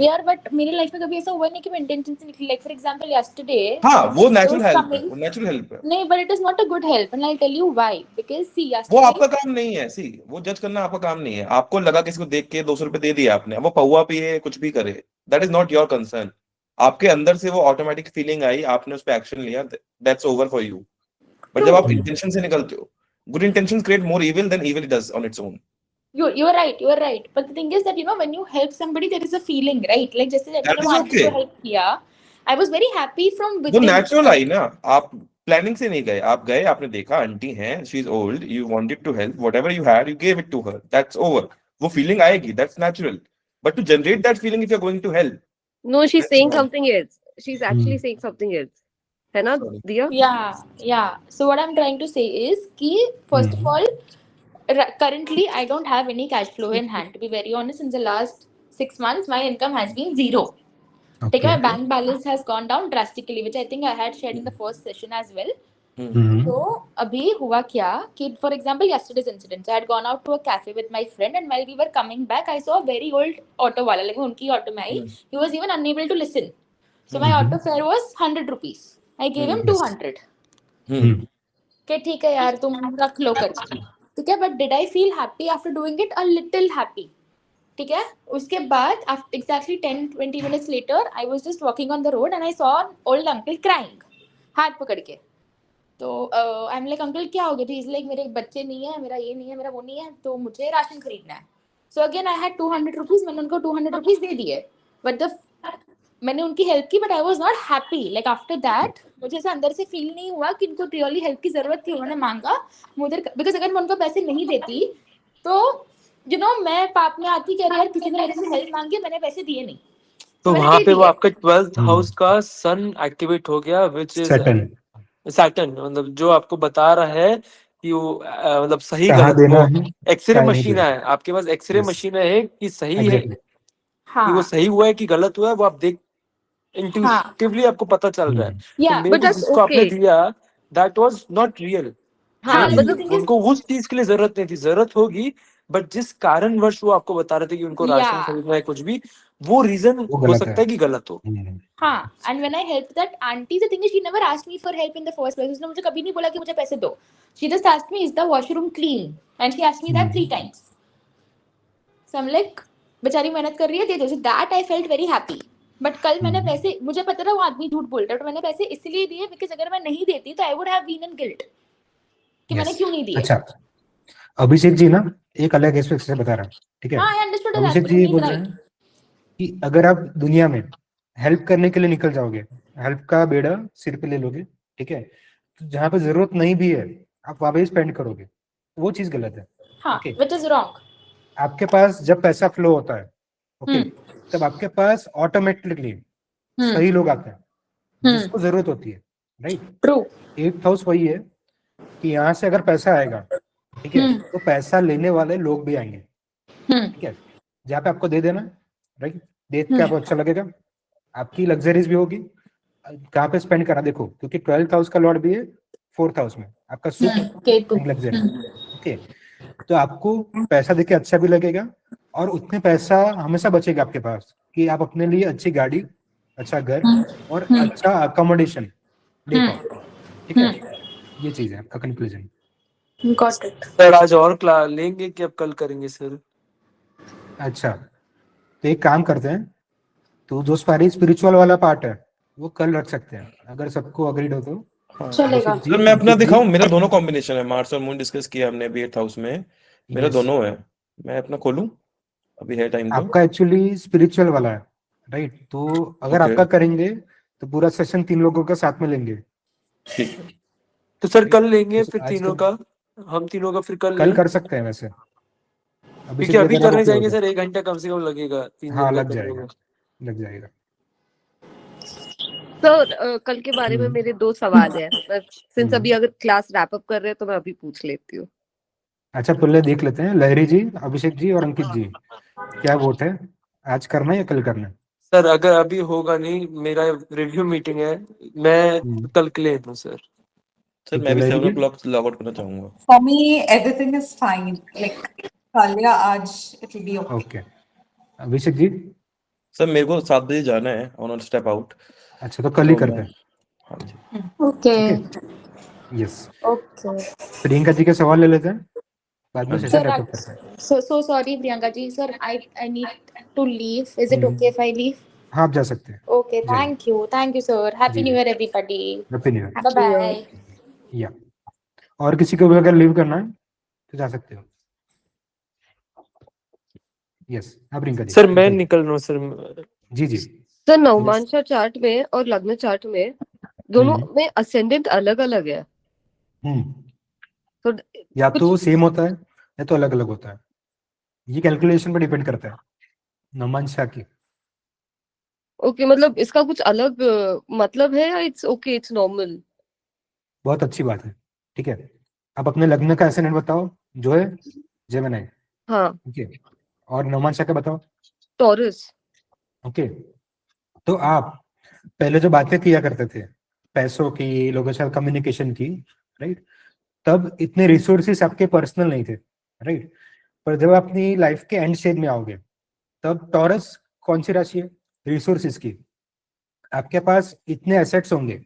यार बट मेरी लाइफ में कभी ऐसा हुआ नहीं कि मैं इंटेंशन से निकली। लाइक फॉर एग्जांपल यस्टरडे हाँ, वो नेचुरल हेल्प है, वो नेचुरल हेल्प है। नहीं, but it is not a good help and I tell you why. Because see वो यस्टरडे आपका काम नहीं है। सी, वो जज करना आपका काम नहीं है। आपको लगा किसी को देख के 200 रुपए दे दिया आपने, अब वो पौवा पिए कुछ भी करे, that is not your concern. आपके अंदर से वो ऑटोमेटिक फीलिंग आई, आपने उस पर एक्शन लिया, that's over for you. But जब आप इंटेंशन से निकलते हो, good intention create more evil than evil does on its own. you're right, but the thing is that when you help somebody there is a feeling, right? Like जैसे That मैंने is वो aunty okay. को help किया, I was very happy from वो within. Natural आई ना, आप planning से नहीं गए, आप गए, आपने देखा आंटी हैं, she is old, you wanted to help, whatever you had you gave it to her, that's over. वो फीलिंग आएगी, that's natural. But to generate that feeling if you are going to help, No, she's that's saying wrong. something else. She's actually saying something else. है ना Sorry. दिया? Yeah. So what I'm trying to say is कि first of all, currently I don't have any cash flow in hand. To be very honest, in the last 6 months my income has been zero. Okay. My bank balance has gone down drastically, which I think I had shared in the first session as well. So अभी हुआ क्या कि for example yesterday's incident, I had gone out to a cafe with my friend and while we were coming back I saw a very old auto वाला, like उनकी auto में आई, he was even unable to listen. So my auto fare was 100 rupees. I gave him 200. कि ठीक है यार तुम रख लो करके, ठीक है। But did I feel happy after doing it? A little happy, ठीक है। उसके बाद after exactly 10-20 minutes later I was just walking on the road and I saw an old uncle crying, हाथ पकड़ के। तो आई एम लाइक अंकल क्या हो गया? ही इज लाइक मेरे बच्चे नहीं है, मेरा ये नहीं है, मेरा वो नहीं है, तो मुझे राशन खरीदना है। So again I had 200 rupees, मैंने उनको 200 रुपीज दे दिए। बट मैंने उनकी हेल्प की, but I was not happy. Like after that मुझे ऐसा अंदर से फील नहीं हुआ कि इनको रियली हेल्प की जरूरत थी, उन्होंने मांगा मुझे। बिकॉज अगर मैं उनको पैसे नहीं देती तो मैं पाप में आती कि अरे यार किसी ने मेरे से हेल्प मांगी, मैंने पैसे दिए नहीं, तो मैंने वहां दे पे वो दिए। आपका 12th हाउस का सन एक्टिवेट हो गया, विच इज सैटर्न, मतलब जो आपको बता रहा है कि वो मतलब सही कहाँ गलत देना वो है, एक्सरे कहाँ नहीं मशीन देना। है आपके पास, एक्सरे Yes. मशीन है कि सही है, Exactly. कि वो हाँ सही हुआ है कि गलत हुआ है, वो आप देख इंट्यूटिवली आपको पता चल रहा है। तो या मेरे But को that's जिसको आपने okay. दिया दैट वाज नॉट रियल। हाँ, the मतलब thing is, उनको उस चीज के लिए जरूरत नहीं थी, जरूरत होगी, बट जिस कारणवश वो आपको बता रहे थे कि उनको राशन Yeah. खरीदना है कुछ भी, वो रीजन वो हो गलत सकता है। है कि गलत हो। हाँ, and when I helped that auntie, the thing is she never asked me for help in the first place. उसने मुझे कभी नहीं बोला कि मुझे पैसे दो। She just asked me, is the washroom clean? And she asked me that 3 times. So I'm like, बेचारी मेहनत कर रही है, दे दो। So that I felt very happy. But कल मैंने पैसे, मुझे पता था वो आदमी झूठ बोल रहा है, तो मैंने पैसे इसलिए दिए because अगर मैं नहीं देती तो I would have been in guilt कि मैंने क्यों नहीं दिए। अच्छा, अभिषेक जी ना एक अलग एस्पेक्ट से बता रहा है, ठीक है। हाँ, I understood his Abhishek aspect जी ये and बोल he's रहे right. हैं कि अगर आप दुनिया में हेल्प करने के लिए निकल जाओगे, हेल्प का बेड़ा सिर पे ले लोगे, ठीक है, तो जहाँ पे जरूरत नहीं भी है आप वहां पे स्पेंड करोगे, वो चीज गलत है। हाँ, ओके, which is wrong. आपके पास जब पैसा फ्लो होता है, ओके, तब आपके पास ऑटोमेटिकली सही लोग आते हैं जिसको जरूरत होती है, राइट। True. 8th हाउस वही है कि यहाँ से अगर पैसा आएगा, ठीक है, तो पैसा लेने वाले लोग भी आएंगे, ठीक है। जहाँ पे आपको दे देना, राइट, देख के आपको अच्छा लगेगा, आपकी लग्जरीज भी होगी, कहाँ पे स्पेंड करा देखो, क्योंकि 12th हाउस का लॉर्ड भी है 4th हाउस में, आपका सुख एंड लग्जरी, ओके। तो आपको पैसा देके अच्छा भी लगेगा और उतने पैसा हमेशा बचेगा आपके पास कि आप अपने लिए अच्छी गाड़ी, अच्छा घर और अच्छा अकोमोडेशन ले पाओ, ठीक है। ये चीज है आपका कंक्लूजन। Got it. सर आज और क्लास लेंगे कि अब कल करेंगे सर? अच्छा, तो एक काम करते हैं, तो जो सारी स्पिरिचुअल वाला पार्ट है वो कल रख सकते हैं, अगर सबको अग्रीड हो तो। चलेगा। सर मैं अपना दिखाऊं, मेरा दोनों कॉम्बिनेशन है, मार्स और मून डिस्कस किया हमने अभी 8th हाउस में, मेरा दोनों है। मैं अपना खोलूं, अभी है टाइम तो। आपका एक्चुअली स्पिरिचुअल वाला है, राइट, तो अगर आपका करेंगे तो पूरा सेशन 3 लोगों का साथ में लेंगे, ठीक है। तो सर कल लेंगे तो फिर आज तीनों का, हम तीनों का फिर कल कल कर सकते हैं वैसे। क्योंकि अभी करने जाएंगे सर 1 घंटा कम से कम लगेगा, 3 हाँ दिन का लग करने जाएगा, में। लग जाएगा। तो कल के बारे में मेरे 2 सवाल है, सिंस अभी अगर क्लास रैप अप कर रहे हैं तो मैं अभी पूछ लेती हूँ। अच्छा, पहले देख लेते हैं लहरी जी, अभिषेक जी और अंकित जी क्या वोट है। आज करना है या कल करना है? सर अगर अभी होगा नहीं, मेरा रिव्यू मीटिंग है, मैं कल के लिए हूँ सर। सर मैं भी 7 o'clock लॉग आउट करना चाहूंगा। For me, everything is fine. Like कल या आज it will be okay. Okay, Abhishek ji? Sir मेरे को 7 बजे जाना है, I want to step out. अच्छा, तो कल ही तो करते मैं हैं। हाँ जी। Okay. Okay, yes. Okay. Priyanka ji के सवाल ले लेते हैं, बाद में हाँ जी। सेशन Sir, रैप अप करते हैं। so sorry, Priyanka ji. Sir, I need to leave. Is it okay if I leave? हाँ, आप जा सकते हैं। Okay, thank you, sir. Happy जी, New Year, everybody. Happy new year. Bye bye. या और किसी को भी अगर लीव करना है तो जा सकते हो। यस, हाँ प्रियंका जी। सर मैं निकल रहा हूँ सर। जी जी। सर नवमांशा चार्ट में और लग्न चार्ट में दोनों में असेंडेंट अलग अलग है। तो या तो सेम होता है या तो अलग अलग होता है, ये कैलकुलेशन पर डिपेंड करता है नवमांशा की। ओके, मतलब इसका कुछ अलग मतलब है या इट्स ओके, इट्स नॉर्मल? बहुत अच्छी बात है, ठीक है। अब अपने लग्न का एसेंडेंट बताओ, जो है जेमिनी। हाँ, ओके, और नवमांशा का बताओ। टॉरस। ओके, तो आप पहले जो बातें किया करते थे पैसों की, लोगों के साथ कम्युनिकेशन की, राइट, तब इतने रिसोर्सेस आपके पर्सनल नहीं थे, राइट। पर जब अपनी लाइफ के एंड स्टेज में आओगे तब टॉरस कौन सी राशि है? रिसोर्सेस की। आपके पास इतने एसेट्स होंगे,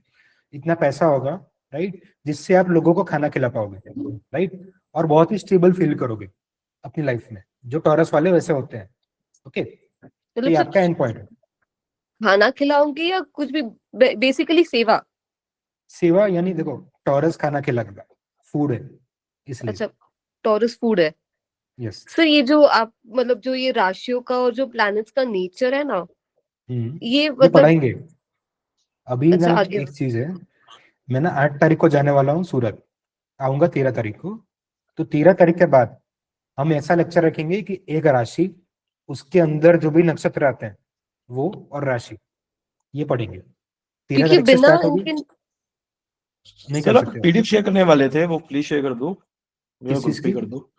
इतना पैसा होगा, राइट, जिससे आप लोगों को खाना खिला पाओगे, राइट, और बहुत ही स्टेबल फील करोगे अपनी लाइफ में। जो टॉरस वाले वैसे होते हैं। ओके, तो ये आपका एंड पॉइंट है। खाना खिलाऊंगी या कुछ भी, बेसिकली सेवा? सेवा यानी देखो, टॉरस खाना खिलाएगा, फूड है इसलिए। अच्छा, टॉरस फूड है। यस। सर ये जो आप मतलब जो ये राशियों का और जो प्लैनेट्स का नेचर है ना, ये मतलब पढ़ाएंगे अभी। अच्छा, ना आगे एक चीज है, मैं ना 8 तारीख को जाने वाला हूँ सूरत, आऊंगा 13 तारीख को। तो 13 तारीख के बाद हम ऐसा लेक्चर रखेंगे कि एक राशि, उसके अंदर जो भी नक्षत्र आते हैं वो और राशि, ये पढ़ेंगे। 13 क्योंकि तारीख से बिना स्टार्ट होगी। इनके नहीं सर कर आप सकते। पीडीएफ शेयर करने वाले थे, वो प्लीज शेयर कर दो, किस चीज ग्रुप पे की? कर दो।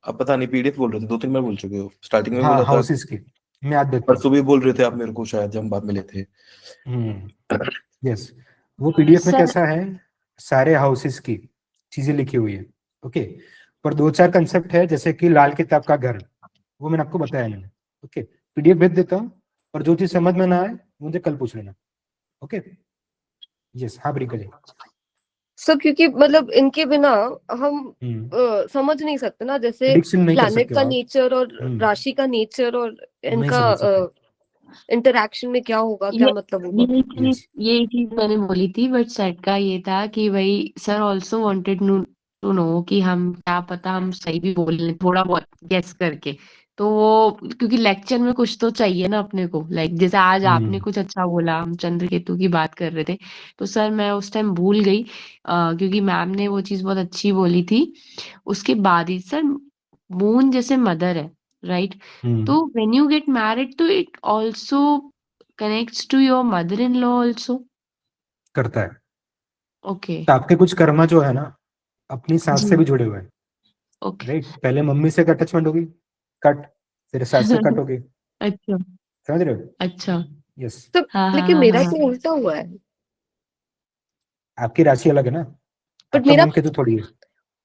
आप पता नहीं पीडीएफ बोल रहे थे, 2-3 बार बोल चुके हो, स्टार्टिंग में हाँ, बोला था, हाउसेस की मैं याद देता हूँ। परसों भी बोल रहे थे आप मेरे को, शायद जब हम बाद मिले थे। यस, वो पीडीएफ में सर- कैसा है, सारे हाउसेस की चीजें लिखी हुई है। ओके, पर 2-4 कंसेप्ट है, जैसे कि लाल किताब का घर, वो मैंने आपको बताया मैंने। ओके, पीडीएफ भेज देता हूँ, और जो चीज समझ में ना आए मुझे कल पूछ लेना। Okay, yes. हाँ प्रियंका जी। सर क्योंकि मतलब इनके बिना हम समझ नहीं सकते ना, जैसे प्रेडिक्शन नहीं कर प्लैनेट सकते का आप। नेचर और राशि का नेचर और नहीं इनका समझ सकते। इंटरेक्शन में क्या होगा, क्या मतलब होगा। ये चीज मैंने बोली थी, बट सेट का ये था कि भाई sir also wanted to know कि हम क्या पता हम सही भी बोल लें थोड़ा बहुत गेस करके। तो वो क्योंकि लेक्चर में कुछ तो चाहिए ना अपने को, लाइक जैसे आज आपने कुछ अच्छा बोला, हम चंद्र केतु की बात कर रहे थे, तो सर मैं उस टाइम भूल गई क्योंकि मैम ने वो चीज बहुत अच्छी बोली थी। उसके बाद ही सर, मून जैसे मदर है, राइट, तो व्हेन यू गेट मैरिड तो it also connects to your mother-in-law also? करता है। Okay. तो आपके कुछ कर्मा जो है ना, अपनी सास से भी जुड़े हुए हैं, Okay. राइट। पहले मम्मी से अटैचमेंट होगी, कट, फिर सास से कट होगी, अच्छा, समझ रहे हो? अच्छा। यस। तो हाँ, लेकिन हाँ, मेरा हाँ। तो उल्टा हुआ है, आपकी राशि अलग है ना, बट आपका मेरा मून केतु थोड़ी है।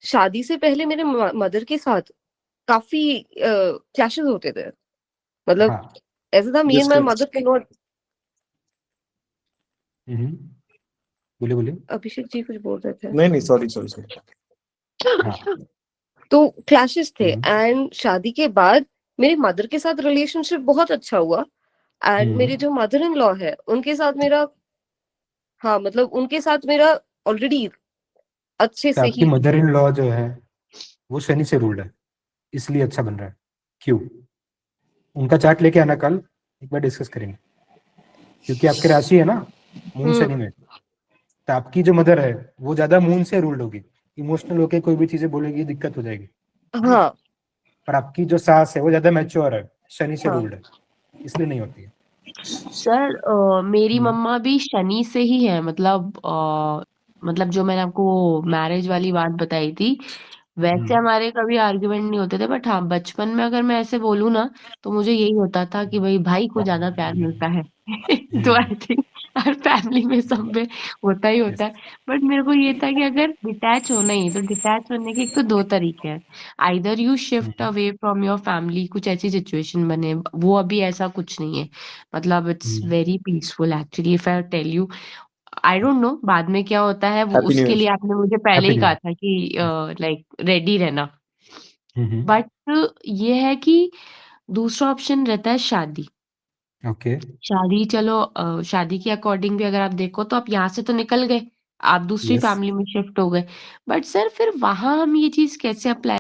शादी से पहले मेरे मदर के साथ काफी क्लैशेस होते थे। मतलब हाँ। ऐसा था, me and my mother can not. बोलिए बोलिए। अभिषेक जी कुछ बोल रहे थे। नहीं सॉरी। हाँ। तो क्लैशेस थे, एंड शादी के बाद मेरी मदर के साथ रिलेशनशिप बहुत अच्छा हुआ, एंड मेरी जो मदर इन लॉ है उनके साथ मेरा, हाँ मतलब उनके साथ मेरा ऑलरेडी अच्छे तो से आपकी ही। मदर इन लॉ जो है वो शनि से रूल्ड है, इसलिए अच्छा बन रहा है। क्यों? उनका चार्ट लेके आना, कल एक बार डिस्कस करेंगे, क्योंकि आपकी राशि है ना मून शनि में। तो आपकी जो मदर है वो ज्यादा मून से रूल्ड होगी, इमोशनल होके कोई भी चीजें बोलेगी, दिक्कत हो जाएगी। हाँ, पर आपकी जो सास है वो ज्यादा मैच्योर है, शनि से हाँ। रूल्ड है, इसलिए नहीं होती है। सर मेरी मम्मा भी शनि से ही है, मतलब जो मैंने आपको मैरिज वाली बात बताई थी, वैसे हमारे कभी आर्ग्यूमेंट नहीं होते थे, बट हाँ बचपन में अगर मैं ऐसे बोलूँ ना तो मुझे यही होता था कि भाई को ज्यादा प्यार मिलता है। तो आई थिंक हर फैमिली में सब में होता ही होता है। बट मेरे को ये था कि अगर डिटैच होना ही है तो डिटैच होने के एक तो 2 तरीके हैं। Either you shift away from your family, कुछ ऐसी सिचुएशन बने, वो अभी ऐसा कुछ नहीं है। मतलब it's very peaceful actually if I tell you. I don't know बाद में क्या होता है, वो हैप्पी न्यू उसके ईयर। लिए आपने मुझे पहले हैप्पी ही न्यू कहा था कि लाइक रेडी रहना। ईयर। बट ये है कि दूसरा ऑप्शन रहता है शादी। ओके। शादी चलो शादी के अकॉर्डिंग भी अगर आप देखो तो आप यहाँ से तो निकल गए, आप दूसरी यस। फैमिली में शिफ्ट हो गए। बट सर फिर वहां हम ये चीज कैसे अप्लाई